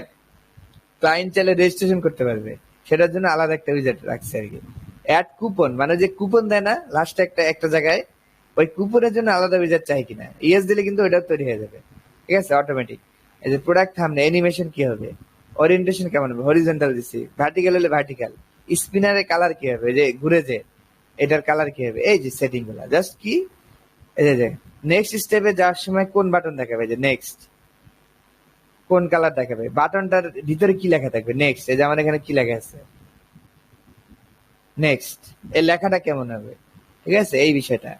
ক্লায়েন্ট চাইলে রেজিস্ট্রেশন করতে পারবে, সেটার জন্য আলাদা একটা উইজেট রাখছে আর কি। অ্যাড কুপন, মানে যে কুপন দেয় না লাস্টে একটা একটা জায়গায়, ওই কুপনের জন্য আলাদা উইজেট চাই কিনা, ইয়েস দিলে কিন্তু ওইটাও তৈরি হয়ে যাবে, ঠিক আছে? অটোমেটিক। এই যে প্রোডাক্ট থাম্বনেল, অ্যানিমেশন কি হবে, ওরিয়েন্টেশন কেমন হবে, হরিজন্টাল দিছি, ভার্টিক্যাল হলে ভার্টিক্যাল, স্পিনারের কালার কি হবে, যে ঘুরে যে এটার কালার কি হবে, এই যে সেটিং গুলা জাস্ট কি, এই যে নেক্সট স্টেপে যাওয়ার সময় কোন বাটন দেখাবে, যে নেক্সট কোন কালার দেখাবে, বাটনটার ভিতরে কি লেখা থাকবে, নেক্সট। এই যে আমার এখানে কি লেখা আছে, নেক্সট, এই লেখাটা কেমন হবে, ঠিক আছে? এই বিষয়টা,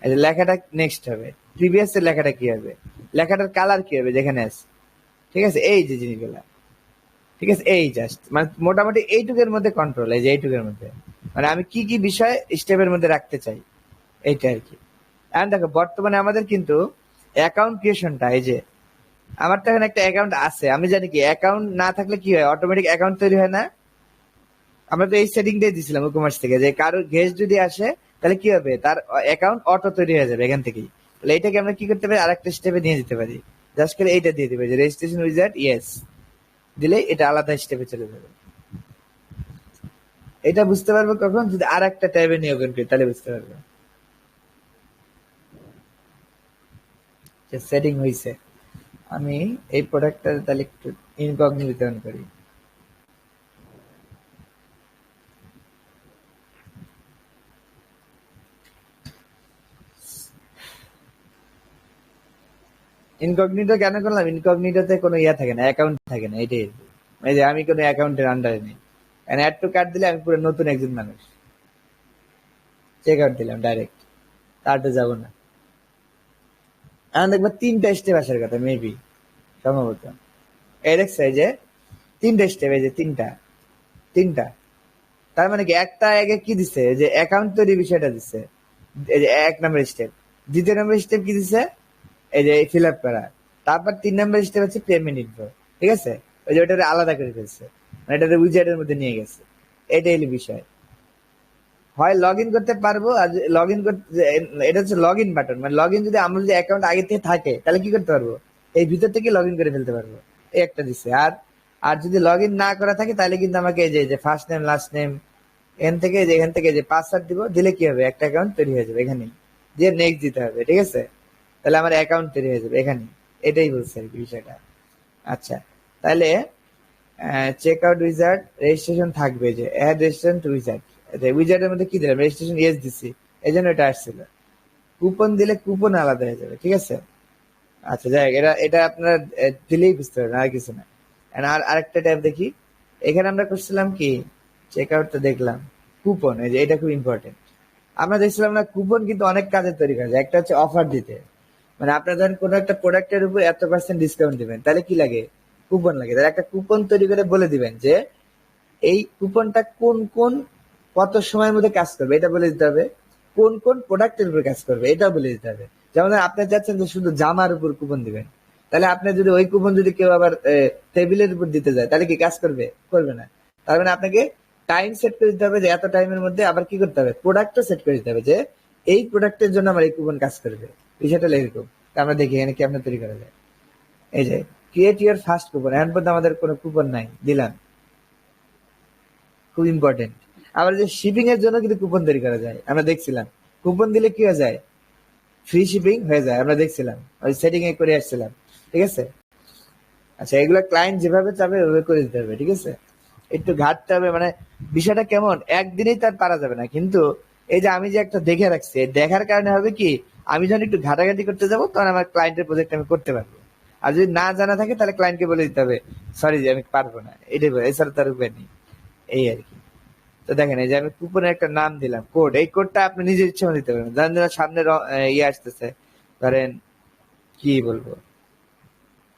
এই যে লেখাটা নেক্সট হবে, প্রিভিয়াস এর লেখাটা কি হবে, লেখাটার কালার কি হবে যেখানে আছে, ঠিক আছে? এই যে জিনিসগুলা, ঠিক আছে? এই জাস্ট মানে মোটামুটি এইটুকের মধ্যে কন্ট্রোল, এই যে এইটুকের মধ্যে, মানে আমি কি কি বিষয় স্টেপের মধ্যে রাখতে চাই, এইটা আর কি। এখন দেখো বর্তমানে আমাদের কিন্তু অ্যাকাউন্ট ক্রিয়েশনটা, এই যে আমার তো এখানে একটা অ্যাকাউন্ট আছে, আমি জানি কি অ্যাকাউন্ট না থাকলে কি হয়, অটোমেটিক অ্যাকাউন্ট তৈরি হয় না। আমরা তো এই সেটিংটাই দিছিলাম ই-কমার্স থেকে, যে কারো গেস্ট যদি আসে তাহলে কি হবে, তার অ্যাকাউন্ট অটো তৈরি হয়ে যাবে এখান থেকেই। তাহলে এটাকে আমরা কি করতে পারি, আরেকটা স্টেপে নিয়ে যেতে পারি, জাস্ট করে এইটা দিয়ে দিবে যে রেজিস্ট্রেশন উইজার্ড ইয়েস দিলে এটা আলাদা স্টেপে চলে যাবে। এটা বুঝতে পারবো কখন, যদি আর একটা ট্যাবে নিয়ে ওপেন করি, তাহলে বুঝতে পারবো যে সেটিং হয়েছে। আমি এই প্রোডাক্টটা তাহলে একটু ইনকগনিটো অন করি। ইনকগনিটো কেন করলাম? ইনকগনিটোতে কোনো ইয়া থাকে না, অ্যাকাউন্ট থাকে না, এটাই। এই যে আমি কোনো অ্যাকাউন্টের আন্ডারে নেই, অ্যাড টু কার্ড দিলে আমি পুরো নতুন একজন মানুষ। চেক আউট দিলাম ডাইরেক্ট, কার্ডে যাবো না। এখন দেখবো 3টা স্টেপ আসার কথা, মেবি, সম্ভবত। এই দেখছে এই যে 3টা স্টেপ, এই যে তিনটা তিনটা তার মানে কি, একটা আগে কি দিছে, যে অ্যাকাউন্ট তৈরি বিষয়টা দিছে, এই যে 1 নম্বর স্টেপ। 2য় নম্বর স্টেপ কি দিছে, এই যে ফিল আপ করা। তারপর 3 নম্বর স্টেপ হচ্ছে পেমেন্ট ইনফো, ঠিক আছে? ওই যে ওটা আলাদা করে ফেলছে, মানে এটা উইজেটের মধ্যে নিয়ে গেছে। এটাই হলো বিষয়। হয় লগ ইন করতে পারবো, আর লগ ইন করতে, এটা হচ্ছে লগ ইন বাটন, মানে লগ ইন যদি আমার যদি অ্যাকাউন্ট আগে থেকে থাকে তাহলে কি করতে পারবো, এই ভিতর থেকে লগ ইন করে ফেলতে পারবো। এই একটা দিচ্ছে। আর আর যদি লগ ইন না করা থাকে তাহলে কিন্তু আমাকে এই যে ফার্স্ট নেম লাস্ট নেম, এখান থেকে যে পাসওয়ার্ড দিব, দিলে কি হবে, একটা অ্যাকাউন্ট তৈরি হয়ে যাবে এখানেই। দিয়ে নেক্সট দিতে হবে, ঠিক আছে? তাহলে আমার অ্যাকাউন্ট তৈরি হয়ে যাবে এখানে। এটাই বলছে আর কি বিষয়টা। আচ্ছা, তাহলে চেক আউট উইজার্ড রেজিস্ট্রেশন থাকবে, যে অ্যাড রেজিস্ট্রেশন টু উইজার্ড। উইজার্ডের মধ্যে কি দিলাম, রেজিস্ট্রেশন ইয়েস দিছি, এই জন্য এটা আসছিল। কুপন দিলে কুপন আলাদা হয়ে যাবে, ঠিক আছে? আচ্ছা, যাই হোক, এটা এটা আপনারা দিলেই বুঝতে পারবেন, আর কিছু না। আর আরেকটা ট্যাব দেখি। এখানে আমরা করছিলাম কি, চেক আউট তো দেখলাম, কুপন, এই যে এটা খুব ইম্পর্টেন্ট। আমরা দেখছিলাম না, কুপন কিন্তু অনেক কাজে তৈরি করা যায়। একটা হচ্ছে অফার দিতে, মানে আপনার ধরেন কোনো একটা প্রোডাক্টের উপর এত% ডিসকাউন্ট দিবেন, তাহলে কি লাগে, কুপন লাগে। তাহলে একটা কুপন তৈরি করে বলে দিবেন যে এই কুপনটা কোন কোন কত সময়ের মধ্যে কাজ করবে, এটা বলে দিতে হবে। কোন কোন প্রোডাক্টের উপর কাজ করবে, এটা বলে দিতে হবে। যেমন আপনি চাচ্ছেন যে শুধু জামার উপর কুপন দিবেন, তাহলে আপনি যদি ওই কুপন যদি কেউ আবার টেবিলের উপর দিতে যায়, তাহলে কি কাজ করবে? করবে না। তার মানে আপনাকে টাইম সেট করে দিতে হবে, যে এত টাইমের মধ্যে। আবার কি করতে হবে, প্রোডাক্টও সেট করে দিতে হবে, যে এই প্রোডাক্টের জন্য আমার এই কুপন কাজ করবে। বিষয়টা এরকম। আমরা দেখি এখানে কি আপনার তৈরি করা যায়। এই যে ক্রিয়েট ইউর ফার্স্ট কুপন, এখন পর্যন্ত আমাদের কোনো কুপন নাই, দিলাম। খুব ইম্পর্টেন্ট। আবার যে শিপিং এর জন্য কিন্তু কুপন তৈরি করা যায়, আমরা দেখছিলাম। কুপন দিলে কি হয়ে যায়, ফ্রি শিপিং হয়ে যায়, আমরা দেখছিলাম, ওই সেটিং এ করে আসছিলাম, ঠিক আছে? আচ্ছা, এগুলো ক্লায়েন্ট যেভাবে চাবে ওইভাবে করে দিতে হবে, ঠিক আছে? একটু ঘাটতে হবে, মানে বিষয়টা কেমন, একদিনেই তার পারা যাবে না, কিন্তু এই যে আমি যে একটা দেখে রাখছি, এই দেখার কারণে হবে কি, আমি যখন একটু ঘাটাঘাটি করতে যাবো তখন আমার ক্লায়েন্টের প্রজেক্ট আমি করতে পারবো। আর যদি না জানা থাকে তাহলে ক্লায়েন্টকে বলে দিতে হবে, সরি যে আমি পারবো না, এটাই বলে, এছাড়া তার উপায় নেই। এই আর কি। তো দেখেন, এই যে আমি কুপনের একটা নাম দিলাম, কোড। এই কোডটা আপনি নিজের ইচ্ছে মতো দিতে পারবেন। ধরেন ধরেন সামনে ইয়ে আসতেছে, ধরেন কি বলবো,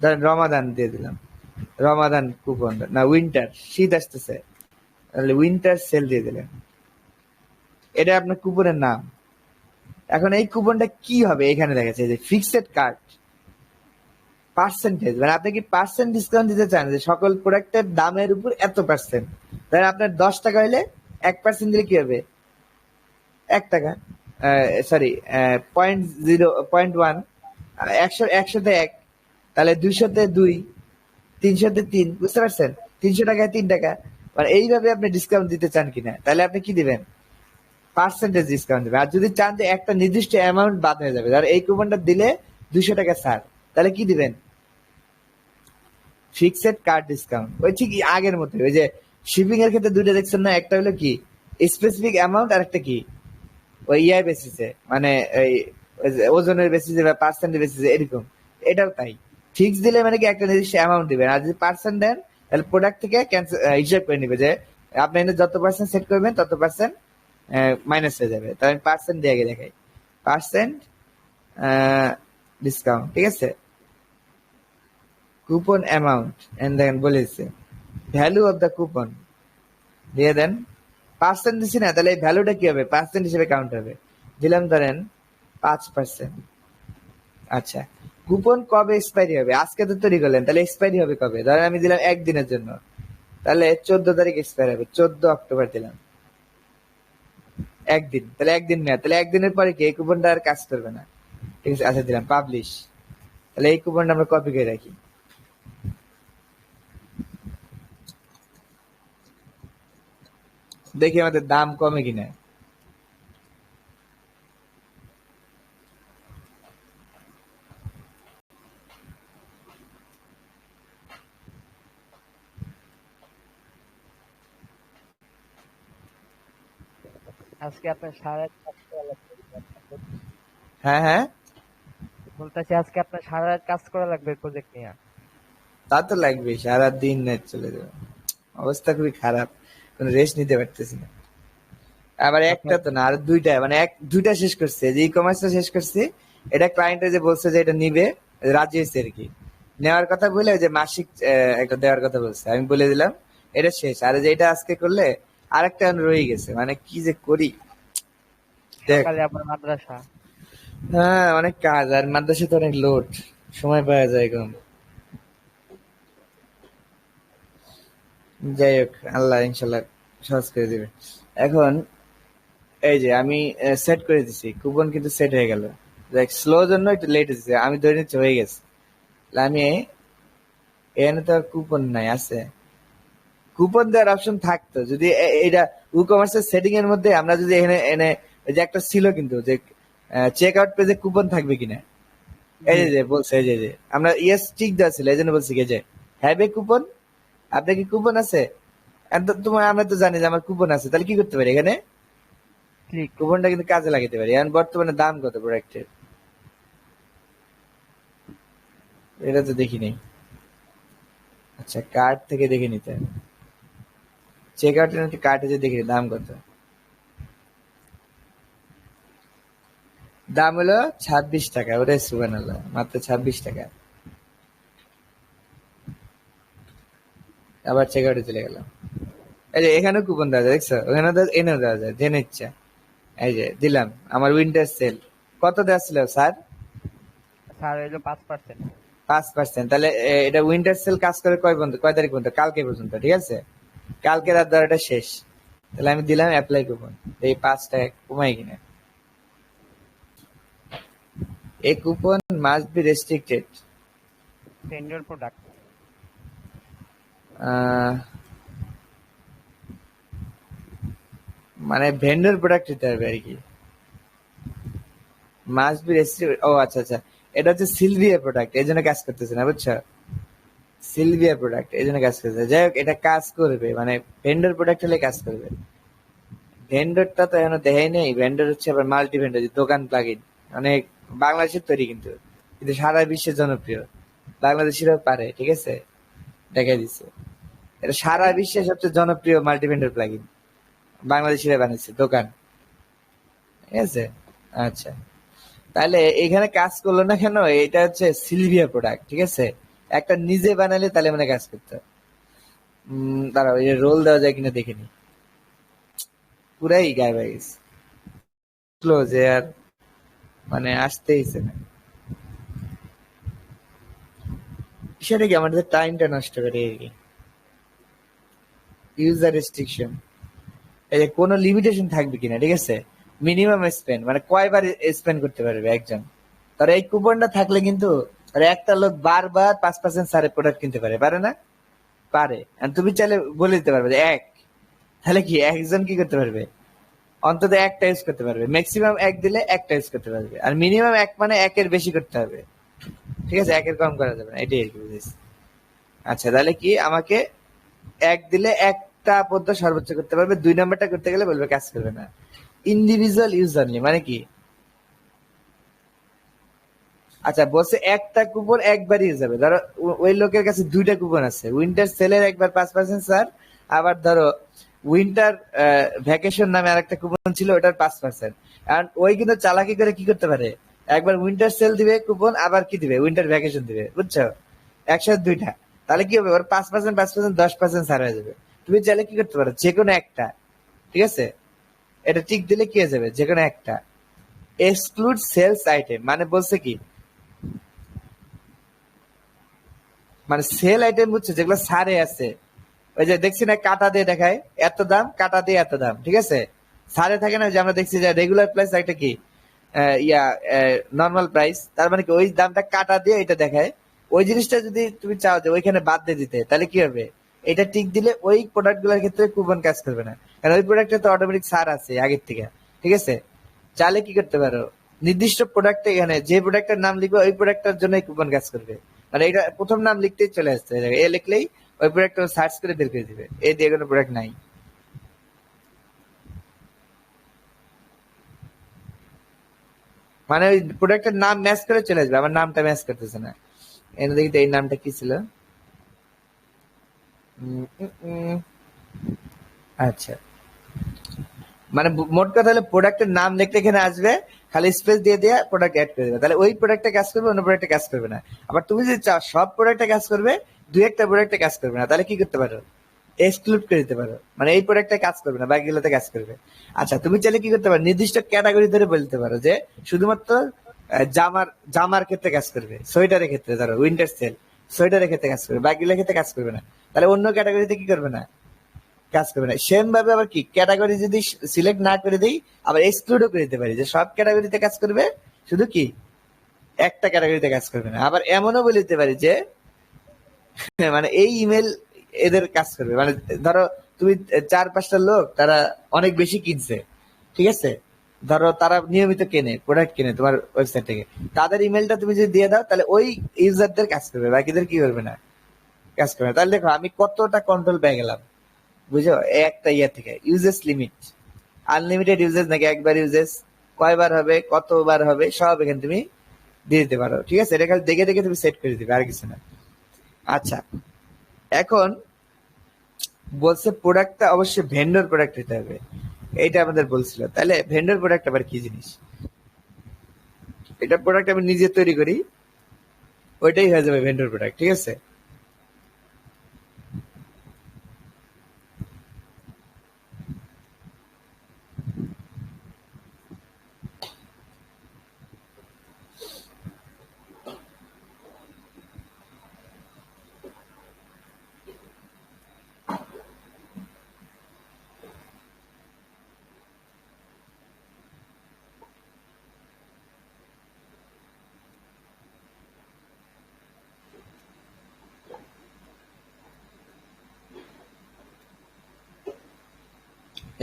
ধরেন রমাদান দিয়ে দিলাম, রমাদান কুপন, না উইন্টার, শীত আসতেছে, তাহলে উইন্টার সেল দিয়ে দিলেন। এটা আপনার কুপনের নাম। এখন এই কুপনটা কি হবে, এখানে দেখাচ্ছে যে ফিক্সড কার্ড পার্সেন্টেজ, মানে আপনি কি পার্সেন্ট ডিসকাউন্ট দিতে চান, যে সকল প্রোডাক্টের দামের উপর এত%। ধরেন আপনার 10 টাকা হইলে 1% দিলে কি হবে, 1 টাকা, সরি, 0.1, 100-তে 1, তাহলে 200-তে 2, 300-তে 3, বুঝতে পারছেন? 300 টাকায় 3 টাকা। মানে এইভাবে আপনি ডিসকাউন্ট দিতে চান কিনা, তাহলে আপনি কি দিবেন, পার্সেন্টেজ ডিসকাউন্ট দিবেন। আর যদি চান যে একটা নির্দিষ্ট অ্যামাউন্ট বাদ হয়ে যাবে, ধর এই কুপনটা দিলে 200 টাকা ছাড়, তাহলে কি দিবেন, ফিক্সড কার্ড ডিসকাউন্ট। ওই ঠিক আগের মতো, ওই যে শিপিং এর ক্ষেত্রে দুইটা দেখছেন না, একটা হলো কি স্পেসিফিক অ্যামাউন্ট, আর একটা কি ওই ইয়ার বেসিসে, মানে এই ওই যে ওজনের বেসিসে বা পার্সেন্টের বেসিসে, এরকম। এটাও তাই। ফিক্স দিলে মানে কি একটা নির্দিষ্ট অ্যামাউন্ট দিবেন, আর যদি পার্সেন্ট দেন তাহলে প্রোডাক্ট থেকে হিসাব করে নিবে, যে আপনি এনে যত পার্সেন্ট সেট করবেন তত পার্সেন্ট মাইনাস হয়ে যাবে। তাহলে আমি পার্সেন্ট দিয়ে আগে দেখাই, পার্সেন্ট ডিসকাউন্ট, ঠিক আছে? কুপন অ্যামাউন্ট, এন্ড দেখেন বলেছে ভ্যালু অফ দ্য কুপন দিয়ে দেন। পার্সেন্ট দিছি না, তাহলে এই ভ্যালুটা কি হবে, পার্সেন্ট হিসেবে কাউন্ট হবে। দিলাম ধরেন 5%। আচ্ছা, কুপন কবে এক্সপায়ারি হবে, আজকে তো তৈরি করলেন, তাহলে এক্সপায়ারি হবে কবে, ধরেন আমি দিলাম একদিনের জন্য, তাহলে 14 তারিখ এক্সপায়ার হবে, 14 অক্টোবর দিলাম। একদিন, তাহলে একদিন মেয়াদ, তাহলে একদিনের পরে কি এই কুপনটা আর কাজ করবে না, ঠিক আছে? আচ্ছা, দিলাম পাবলিশ। তাহলে এই কুপনটা আমরা কপি করে রাখি। দেখি আমাদের দাম কমে কিনা। আজকে আপনার সারা রাত কাজ করা লাগবে। হ্যাঁ হ্যাঁ, বলতেছি আজকে আপনার সারা রাত কাজ করা লাগবে প্রজেক্ট নিয়ে। তা তো লাগবে, সারা দিন নেট চলে যাবে, অবস্থা খুবই খারাপ, কোনো রেস্ট নিতে পারতেছি না। আবার একটা আপনার তো না, আর দুইটা, মানে দুইটা শেষ করছে, যে ই কমার্সটা শেষ করছে, এটা ক্লায়েন্টে যে বলছে যে এটা নিবে, রাজি হয়েছে আর কি, নেওয়ার কথা বলে ওই যে মাসিক একটা দেওয়ার কথা বলছে, আমি বলে দিলাম এটা শেষ। আর যে এটা আজকে করলে আরেকটা রয়ে গেছে, মানে কি যে করি দেখ। সকালে আবার মাদ্রাসা। হ্যাঁ, অনেক কাজ, আর মাদ্রাসা তো অনেক লোড, সময় পাওয়া যায় কম। যাই হোক, আল্লাহ ইনশাল্লাহ সহজ করে দিবে। এখন এই যে আমি সেট করে দিছি কুপন, কিন্তু সেট হয়ে গেল, দেখ স্লো জন্য একটু লেট হয়েছে, আমি ধরে নিচ্ছি হয়ে গেছে। তাহলে আমি এখানে তো আর কুপন নাই, আছে কুপন দেওয়ার অপশন থাকতো যদি এটা ই কমার্সের সেটিং এর মধ্যে আমরা যদি এখানে এনে, ওই যে একটা ছিল কিন্তু যে চেক আউট পেজে কুপন থাকবে কিনা, এই জি, যে বলছে, এই যে আমরা ইয়েস টিক দেওয়া ছিল, এই জন্য বলছি কি যে হ্যাভ এ কুপন, আপনার কি কুপন আছে? আর তোমার, আমরা তো জানি যে আমার কুপন আছে, তাহলে কি করতে পারি এখানে, ক্লিক। কুপনটা কিন্তু কাজে লাগাতে পারি। এখন বর্তমানে দাম কত প্রোডাক্টের, এটা তো দেখি নেই। আচ্ছা, কার্ড থেকে দেখে নিতে হবে, চেক আউট কার্ডে যে দেখি দাম কত। দাম হলো 26 টাকা, ওটাই সুবান আল্লাহ, মাত্র 26 টাকা। আবার চেক আউটে চলে গেলাম, এই যে এখানেও কুপন দেওয়া যায়, দেখছো, ওখানে এনেও দেওয়া যায়, জেনে ইচ্ছা। এই যে দিলাম, আমার উইন্টার সেল কত দেওয়া ছিল স্যার? স্যার হইলো 5%। 5%। তাহলে এটা উইন্টার সেল কাজ করে কয় পর্যন্ত, কয় তারিখ পর্যন্ত? কালকে পর্যন্ত, ঠিক আছে, কালকে রাত 12টা শেষ। তাহলে আমি দিলাম অ্যাপ্লাই কুপন, এই 5 টাকা কমাই কিনা। এই coupon must be restricted. Vendor product. মানে ভেন্ডর প্রোডাক্ট দিতে হবে আর কি, মাস্ট বি রেস্ট্রিক্টেড। ও আচ্ছা আচ্ছা, এটা হচ্ছে সিলভিয়া প্রোডাক্ট, এই জন্য কাজ করতেছে না, বুঝছো, সিলভিয়া প্রোডাক্ট এই জন্য কাজ করতেছে। যাই হোক, এটা কাজ করবে, মানে ভেন্ডর প্রোডাক্ট হলে কাজ করবে। ভেন্ডরটা তো এখনো দেখাই নেই, ভেন্ডর হচ্ছে আবার মাল্টি ভেন্ডর, দোকান প্লাগইন, অনেক বাংলাদেশের তৈরি, কিন্তু কিন্তু সারা বিশ্বে জনপ্রিয়, বাংলাদেশিরাও পারে, ঠিক আছে, দেখাই দিচ্ছে। এটা সারা বিশ্বে সবচেয়ে জনপ্রিয় মাল্টি ভেন্ডর প্লাগইন, বাংলাদেশিরা বানিয়েছে দোকান, ঠিক আছে। আচ্ছা, তাহলে এখানে কাজ করলো না কেন, এটা হচ্ছে সিলভিয়া প্রোডাক্ট, ঠিক আছে, একটা নিজে বানালে তাহলে মানে কাজ করতে। দাঁড়াও, এই রোল দেওয়া যায় কিনা দেখে নি, পুরাই গায়েব হয়ে গেছে, ক্লোজ আর, মানে আসতেইছে না। সেটা কি আমাদের টাইমটা নষ্ট করে আর কি। ইউজার রেস্ট্রিকশন, এই যে কোনো লিমিটেশন থাকবে কিনা, ঠিক আছে, মিনিমাম স্পেন্ড, মানে কয়বার স্পেন্ড করতে পারবে একজন। তার এই কুপনটা থাকলে কিন্তু আর একটা লোক বারবার 5% সারে প্রোডাক্ট কিনতে পারে, পারে না? পারে। আর তুমি চাইলে বলে দিতে পারবে যে এক, তাহলে কি একজন কি করতে পারবে, অন্তত একটা ইউজ করতে পারবে, ম্যাক্সিমাম এক দিলে একটা ইউজ করতে পারবে, আর মিনিমাম এক মানে একের বেশি করতে হবে, ঠিক আছে, একের কম করা যাবে না, এটাই আর কি বুঝেছি। আচ্ছা, তাহলে কি আমাকে এক দিলে একটা পদ্য সর্বোচ্চ করতে পারবে, 2 নাম্বারটা করতে গেলে বলবে কাজ করবে না। ইন্ডিভিজুয়াল ইউজ অনলি মানে কি? আচ্ছা, বলছে একটা কুপন একবারই ইউজ হবে, ধরো ওই লোকের কাছে 2টা কুপন আছে, উইন্টার সেলের একবার 5% স্যার, আবার ধরো উইন্টার ভ্যাকেশন নামে আরেকটা কুপন ছিল, ওটার 5%। আর ওই কিন্তু চালাকি করে কি করতে পারে, একবার উইন্টার সেল দিবে কুপন, আবার কি দিবে, উইন্টার ভ্যাকেশন দিবে, বুঝছো, একসাথে দুইটা। তাহলে কি হবে, ওর 5%, 5%, 10% ছাড় হয়ে যাবে। তুমি চাইলে কি করতে পারো, যে কোনো একটা, ঠিক আছে, এটা টিক দিলে কি হয়ে যাবে, যে কোনো একটা। এক্সক্লুড সেলস আইটেম মানে বলছে কি, মানে সেল আইটেম, বুঝছো, যেগুলো সারে আছে, ওই যে দেখছি না কাটা দিয়ে দেখায়, এত দাম, কাটা দিয়ে এত দাম, ঠিক আছে, সারে থাকে না, যে আমরা দেখছি যে রেগুলার প্রাইস একটা কি ইয়া নর্মাল প্রাইস, তার মানে কি ওই দামটা কাটা দিয়ে এটা দেখায়। ওই জিনিসটা যদি তুমি চাও যে ওইখানে বাদ দিয়ে দিতে, তাহলে কি হবে, এটা টিক দিলে ওই প্রোডাক্ট গুলোর ক্ষেত্রে কুপন কাজ করবে না, কারণ ওই প্রোডাক্টে তো অটোমেটিক সার আছে আগের থেকে, ঠিক আছে। চাইলে কি করতে পারো, নির্দিষ্ট প্রোডাক্টে এখানে যে প্রোডাক্টের নাম লিখবে ওই প্রোডাক্টের জন্য কুপন কাজ করবে, মানে এটা প্রথম নাম লিখতেই চলে আসছে, এ লিখলেই ওই প্রোডাক্ট সার্চ করে বের করে দিবে, এই দিয়ে কোনো প্রোডাক্ট নাই। মানে ওই প্রোডাক্টের নাম ম্যাচ করে চলে আসবে, আমার নামটা ম্যাচ করতেছে না। এনে দেখি তো এই নামটা কি ছিল। উম, উম, উম, আচ্ছা, মানে মোট কথা হলো প্রোডাক্টের নাম লিখতে এখানে আসবে, খালি স্পেস দিয়ে দিয়ে প্রোডাক্ট অ্যাড করে দেবে, তাহলে ওই প্রোডাক্টটা কাজ করবে, অন্য প্রোডাক্টে কাজ করবে না। আবার তুমি যদি চাও সব প্রোডাক্টে কাজ করবে, দুই একটা প্রোডাক্টে কাজ করবে না, তাহলে কি করতে পারো, এক্সক্লুড করে দিতে পারো, মানে এই প্রোডাক্টটা কাজ করবে না, বাকিগুলোতে কাজ করবে। আচ্ছা, তুমি চাইলে কি করতে পারো, নির্দিষ্ট ক্যাটাগরি ধরে বলতে পারো যে শুধুমাত্র জামার জামার ক্ষেত্রে কাজ করবে, সোয়েটারের ক্ষেত্রে ধরো উইন্টার সেল, সোয়েটারের ক্ষেত্রে কাজ করবে, বাকিগুলোর ক্ষেত্রে কাজ করবে না, তাহলে অন্য ক্যাটাগরিতে কি করবে না, কাজ করবে না। সেম ভাবে আবার কি ক্যাটাগরি যদি সিলেক্ট না করে দিই, আবার এক্সক্লুডও করে দিতে পারি যে সব ক্যাটাগরিতে কাজ করবে, শুধু কি একটা ক্যাটাগরিতে কাজ করবে না। আবার এমনও বলে দিতে পারি যে মানে এই ইমেল এদের কাজ করবে, মানে ধরো তুমি চার পাঁচটা লোক তারা অনেক বেশি কিনছে, ঠিক আছে, ধরো তারা নিয়মিত কেনে, প্রোডাক্ট কেনে তোমার ওয়েবসাইট থেকে, তাদের ইমেলটা তুমি যদি দিয়ে দাও, তাহলে ওই ইউজারদের কাজ করবে, বাকিদের কি করবে না, কাজ করবে না। তাহলে দেখো আমি কতটা কন্ট্রোল পেয়ে গেলাম, বুঝো, একটা ইয়ে থেকে। ইউজেস লিমিট, আনলিমিটেড ইউজেস নাকি একবার ইউজেস, কয়বার হবে, কতবার হবে, সব এখানে তুমি দিয়ে দিতে পারো, ঠিক আছে। এটা খালি দেখে দেখে তুমি সেট করে দিবে, আর কিছু না। আচ্ছা, এখন বলছে প্রোডাক্টটা অবশ্যই ভেন্ডর প্রোডাক্ট হতে হবে, এইটা আমাদের বলছিল। তাহলে ভেন্ডর প্রোডাক্ট আবার কি জিনিস? এটা প্রোডাক্ট আমি নিজে তৈরি করি, ওইটাই হয়ে যাবে ভেন্ডর প্রোডাক্ট, ঠিক আছে।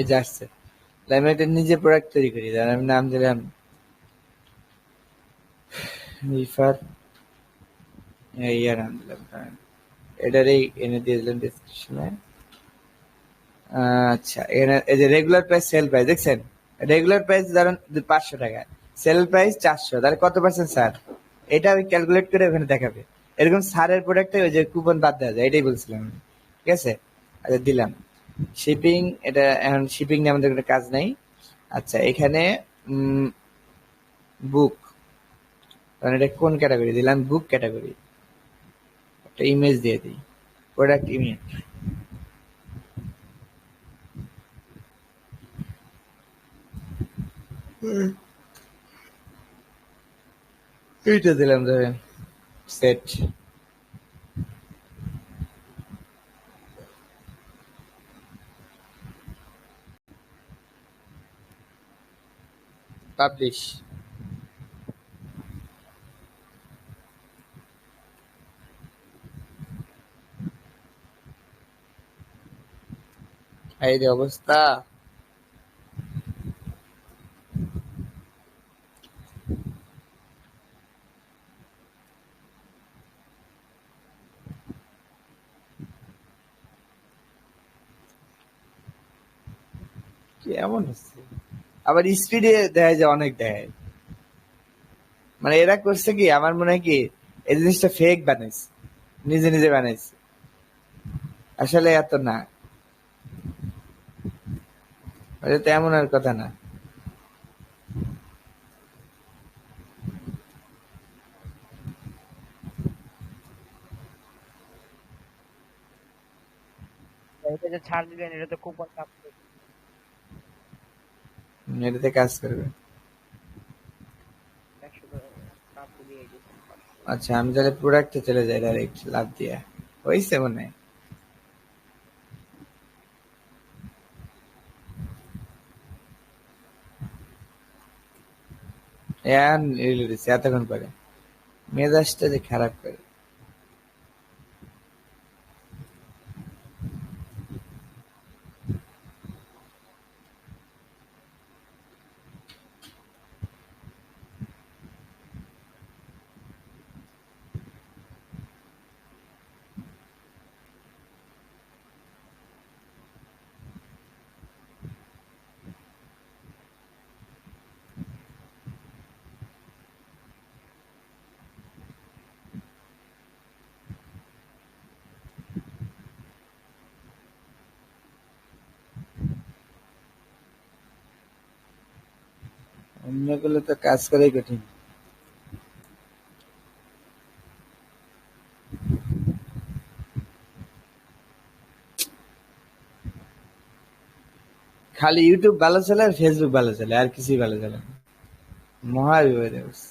এই যে আসছে, তাহলে আমি একটা নিজে প্রোডাক্ট তৈরি করি, তাহলে আমি নাম দিলাম রিফার, ইয়ার নাম দিলাম, এটারই এনে দিয়ে দিলাম ডিসক্রিপশনে। আচ্ছা, এখানে এই যে রেগুলার প্রাইস, সেল প্রাইস দেখছেন, রেগুলার প্রাইস ধরেন 500 টাকা, সেল প্রাইস 400, তাহলে কত পার্সেন্ট স্যার, এটা আমি ক্যালকুলেট করে ওখানে দেখাবে। এরকম সারের প্রোডাক্টে ওই যে কুপন বাদ দেওয়া যায়, এটাই বলছিলাম আমি, ঠিক আছে। আচ্ছা, দিলাম শিপিং, এটা এখন শিপিং নিয়ে আমাদের কোনো কাজ নাই। আচ্ছা, এখানে বুক, কারণ এটা কোন ক্যাটাগরি দিলাম, বুক ক্যাটাগরি, একটা ইমেজ দিয়ে দিই, প্রোডাক্ট ইমেজ, এইটা দিলাম ধরেন সেট, পাবলিশ, এই যে অবস্থা। কি এমন হচ্ছে, আবার স্পিডে দেয় যে অনেক দেয়, মানে এরা করছে কি, আমার মনে হয় কি এই জিনিসটা ফেক বানাইছে, নিজে নিজে বানাইছে, আসলে এত না, এটা তো এমন আর কথা না। এটা যে ছাড় দিলেন এটা তো কুপন কাপ এটাতে কাজ করবে। 100 দিয়ে দিয়েছেন 500। আচ্ছা, আমি তাহলে প্রোডাক্টে চলে যাই ডাইরেক্ট লাভ দিয়ে, হয়েছে মনে হয়। এতক্ষণ পরে মেজাজটা যে খারাপ করে। অন্যগুলো তো কাজ করাই কঠিন। খালি ইউটিউব ভালো চলে আর ফেসবুক ভালো চলে, আর কিছুই ভালো চলে না। মহা বিপদে পড়ছি।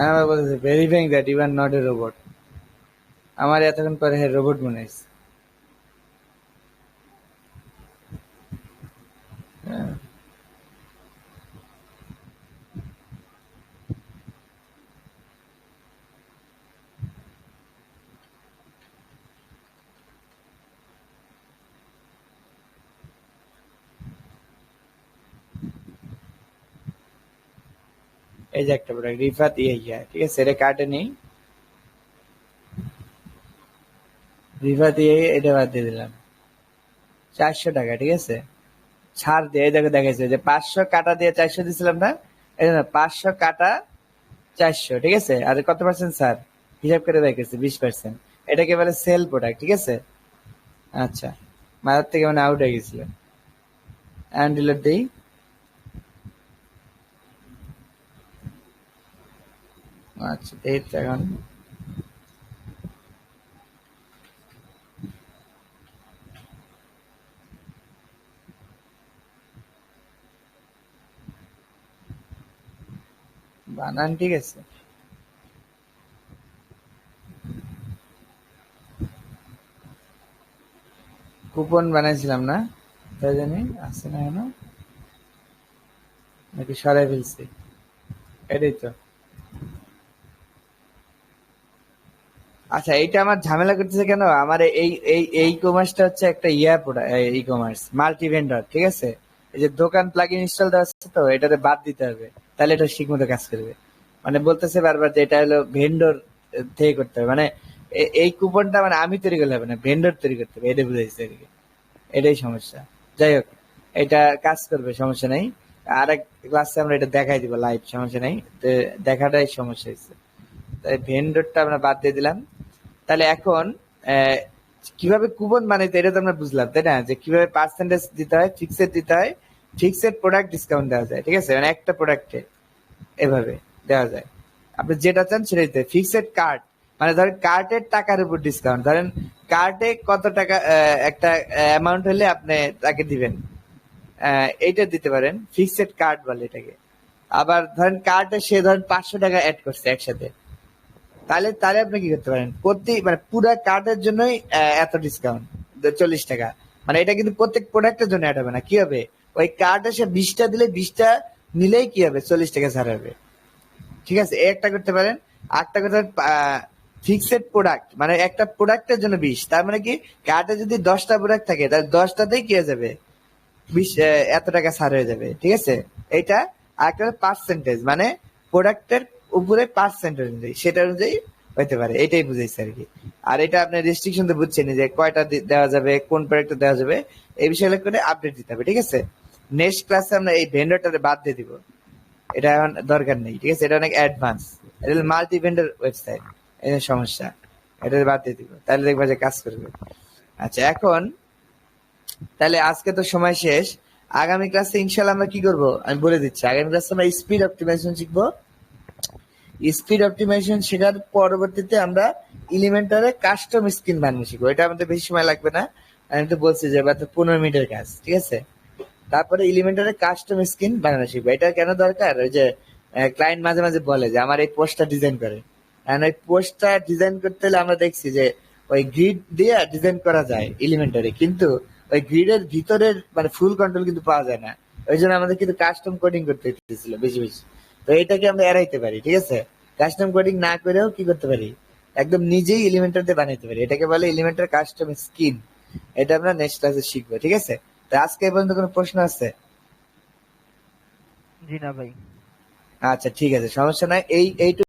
আমার বলতেছে verifying that you are not a robot. আমার এতক্ষণ পরে রোবট মনে হয়েছে। হ্যাঁ, এই যে একটা প্রোডাক্ট রিফাত ইয়া, ঠিক আছে, এটা কাটে নেই। রিফাত ইয়ে এটা বাদ দিয়ে দিলাম। 400 টাকা, ঠিক আছে, ছাড় দিয়ে এই দেখো দেখাইছে যে 500 কাটা দিয়ে 400 দিছিলাম না, এই জন্য 500 কাটা 400, ঠিক আছে। আর কত পার্সেন্ট স্যার হিসাব করে দেখেছে? 20%। এটাকে বলে সেল প্রোডাক্ট, ঠিক আছে। আচ্ছা, মাথার থেকে মানে আউট হয়ে গেছিল। অ্যান্ড ডিলিট দিই। আচ্ছা, এই তো এখন বানান ঠিক আছে। কুপন বানাইছিলাম না, তাই জানি আছে না এখনো, নাকি সরাই ফেলছি? এটাই তো। আচ্ছা, এইটা আমার ঝামেলা করতেছে কেন? আমার এই এই এই কমার্সটা হচ্ছে একটা ই কমার্স মাল্টি ভেন্ডর, ঠিক আছে। এই যে দোকান প্লাগ ইন ইনস্টল দেওয়া আছে, তো এটাতে বাদ দিতে হবে, তাহলে এটা ঠিক মতো কাজ করবে। মানে বলতেছে বারবার যে এটা হলো ভেন্ডর থেকে করতে হবে, মানে এই কুপনটা মানে আমি তৈরি করলে হবে না, ভেন্ডর তৈরি করতে হবে, এটা বুঝাইছে আর কি। এটাই সমস্যা। যাই হোক, এটা কাজ করবে, সমস্যা নেই। আর এক ক্লাসে আমরা এটা দেখাই দিব লাইভ, সমস্যা নেই। তো দেখাটাই সমস্যা হয়েছে, তাই ভেন্ডরটা আমরা বাদ দিয়ে দিলাম। তাহলে এখন আহ, কিভাবে কুপন বানাইতে এটা তো আমরা বুঝলাম, তাই না? যে কিভাবে পার্সেন্টেজ দিতে হয়, ফিক্সড দিতে হয়, ফিক্সড প্রোডাক্ট ডিসকাউন্ট দেওয়া যায়, ঠিক আছে, মানে একটা প্রোডাক্টে এভাবে দেওয়া যায়। আপনি যেটা চান সেটা দিতে। ফিক্সড কার্ড মানে ধরেন কার্টের টাকার উপর ডিসকাউন্ট, ধরেন কার্টে কত টাকা একটা অ্যামাউন্ট হলে আপনি তাকে দিবেন, এইটা দিতে পারেন, ফিক্সড কার্ড বলে এটাকে। আবার ধরেন কার্টে সে ধরেন 500 টাকা অ্যাড করছে একসাথে, তাহলে তাহলে আপনি কি করতে পারেন, প্রতি মানে পুরো কার্ডের জন্যই এত ডিসকাউন্ট 40 টাকা। মানে এটা কিন্তু প্রত্যেক প্রোডাক্টের জন্য অ্যাড হবে না, কি হবে, ওই কার্ডে সে 20টা দিলে 20টা নিলেই কি হবে, 40 টাকা ছাড় হবে, ঠিক আছে। এই একটা করতে পারেন। আরেকটা করতে পারেন ফিক্সড প্রোডাক্ট, মানে একটা প্রোডাক্টের জন্য 20, তার মানে কি কার্ডে যদি 10টা প্রোডাক্ট থাকে তাহলে 10টাতেই কি হয়ে যাবে, 20 এত টাকা ছাড় হয়ে যাবে, ঠিক আছে। এটা আরেকটা পার্সেন্টেজ, মানে প্রোডাক্টের উপরে পার্সেন্টেজ অনুযায়ী, সেটা অনুযায়ী হইতে পারে, এটাই বুঝাইছে আর কি। আর এটা আপনি রেস্ট্রিকশন তো বুঝছেন যে কয়টা দেওয়া যাবে, কোন প্রোডাক্টটা দেওয়া যাবে, এই বিষয়ে করে আপডেট দিতে হবে, ঠিক আছে। নেক্সট ক্লাসে আমরা এই ভেন্ডরটা বাদ দিয়ে দিব, এটা এখন দরকার নেই, ঠিক আছে, এটা অনেক অ্যাডভান্স। এটা মাল্টি ভেন্ডর ওয়েবসাইট, এই যে সমস্যা, এটা বাদ দিয়ে দিব, তাহলে দেখবা যে কাজ করবে। আচ্ছা, এখন তাহলে আজকে তো সময় শেষ। আগামী ক্লাসে ইনশাল্লাহ আমরা কি করব আমি বলে দিচ্ছি। আগামী ক্লাসে আমরা স্পিড অপটিমাইজেশন শিখবো। স্পিড অপটিমাইজেশন শেখার পরবর্তীতে আমরা এলিমেন্টারে কাস্টম স্ক্রিন বানানো শিখবো। এটা আমাদের বেশি সময় লাগবে না, আমি তো বলছি যে মাত্র 15 মিনিটের কাজ, ঠিক আছে। তারপরে এলিমেন্টারে কাস্টম স্ক্রিন বানানো শিখবো। এটা কেন দরকার, ওই যে ক্লায়েন্ট মাঝে মাঝে বলে যে আমার এই পোস্টটা ডিজাইন করে, কারণ ওই পোস্টটা ডিজাইন করতে হলে আমরা দেখছি যে ওই গ্রিড দিয়ে ডিজাইন করা যায় এলিমেন্টারে, কিন্তু ওই গ্রিডের ভিতরের মানে ফুল কন্ট্রোল কিন্তু পাওয়া যায় না। ওই জন্য আমাদের কিন্তু কাস্টম কোডিং করতে হচ্ছিল বেশি বেশি। তো এটাকে আমরা এড়াইতে পারি, ঠিক আছে। কাস্টম কোডিং না করেও কি করতে পারি, একদম নিজেই এলিমেন্টার দিয়ে বানাইতে পারি। এটাকে বলে এলিমেন্টার কাস্টম স্কিন। এটা আমরা নেক্সট ক্লাসে শিখবো, ঠিক আছে। তো আজকে এই পর্যন্ত কোনো প্রশ্ন আছে? জি না ভাই। আচ্ছা ঠিক আছে, সমস্যা নাই। এই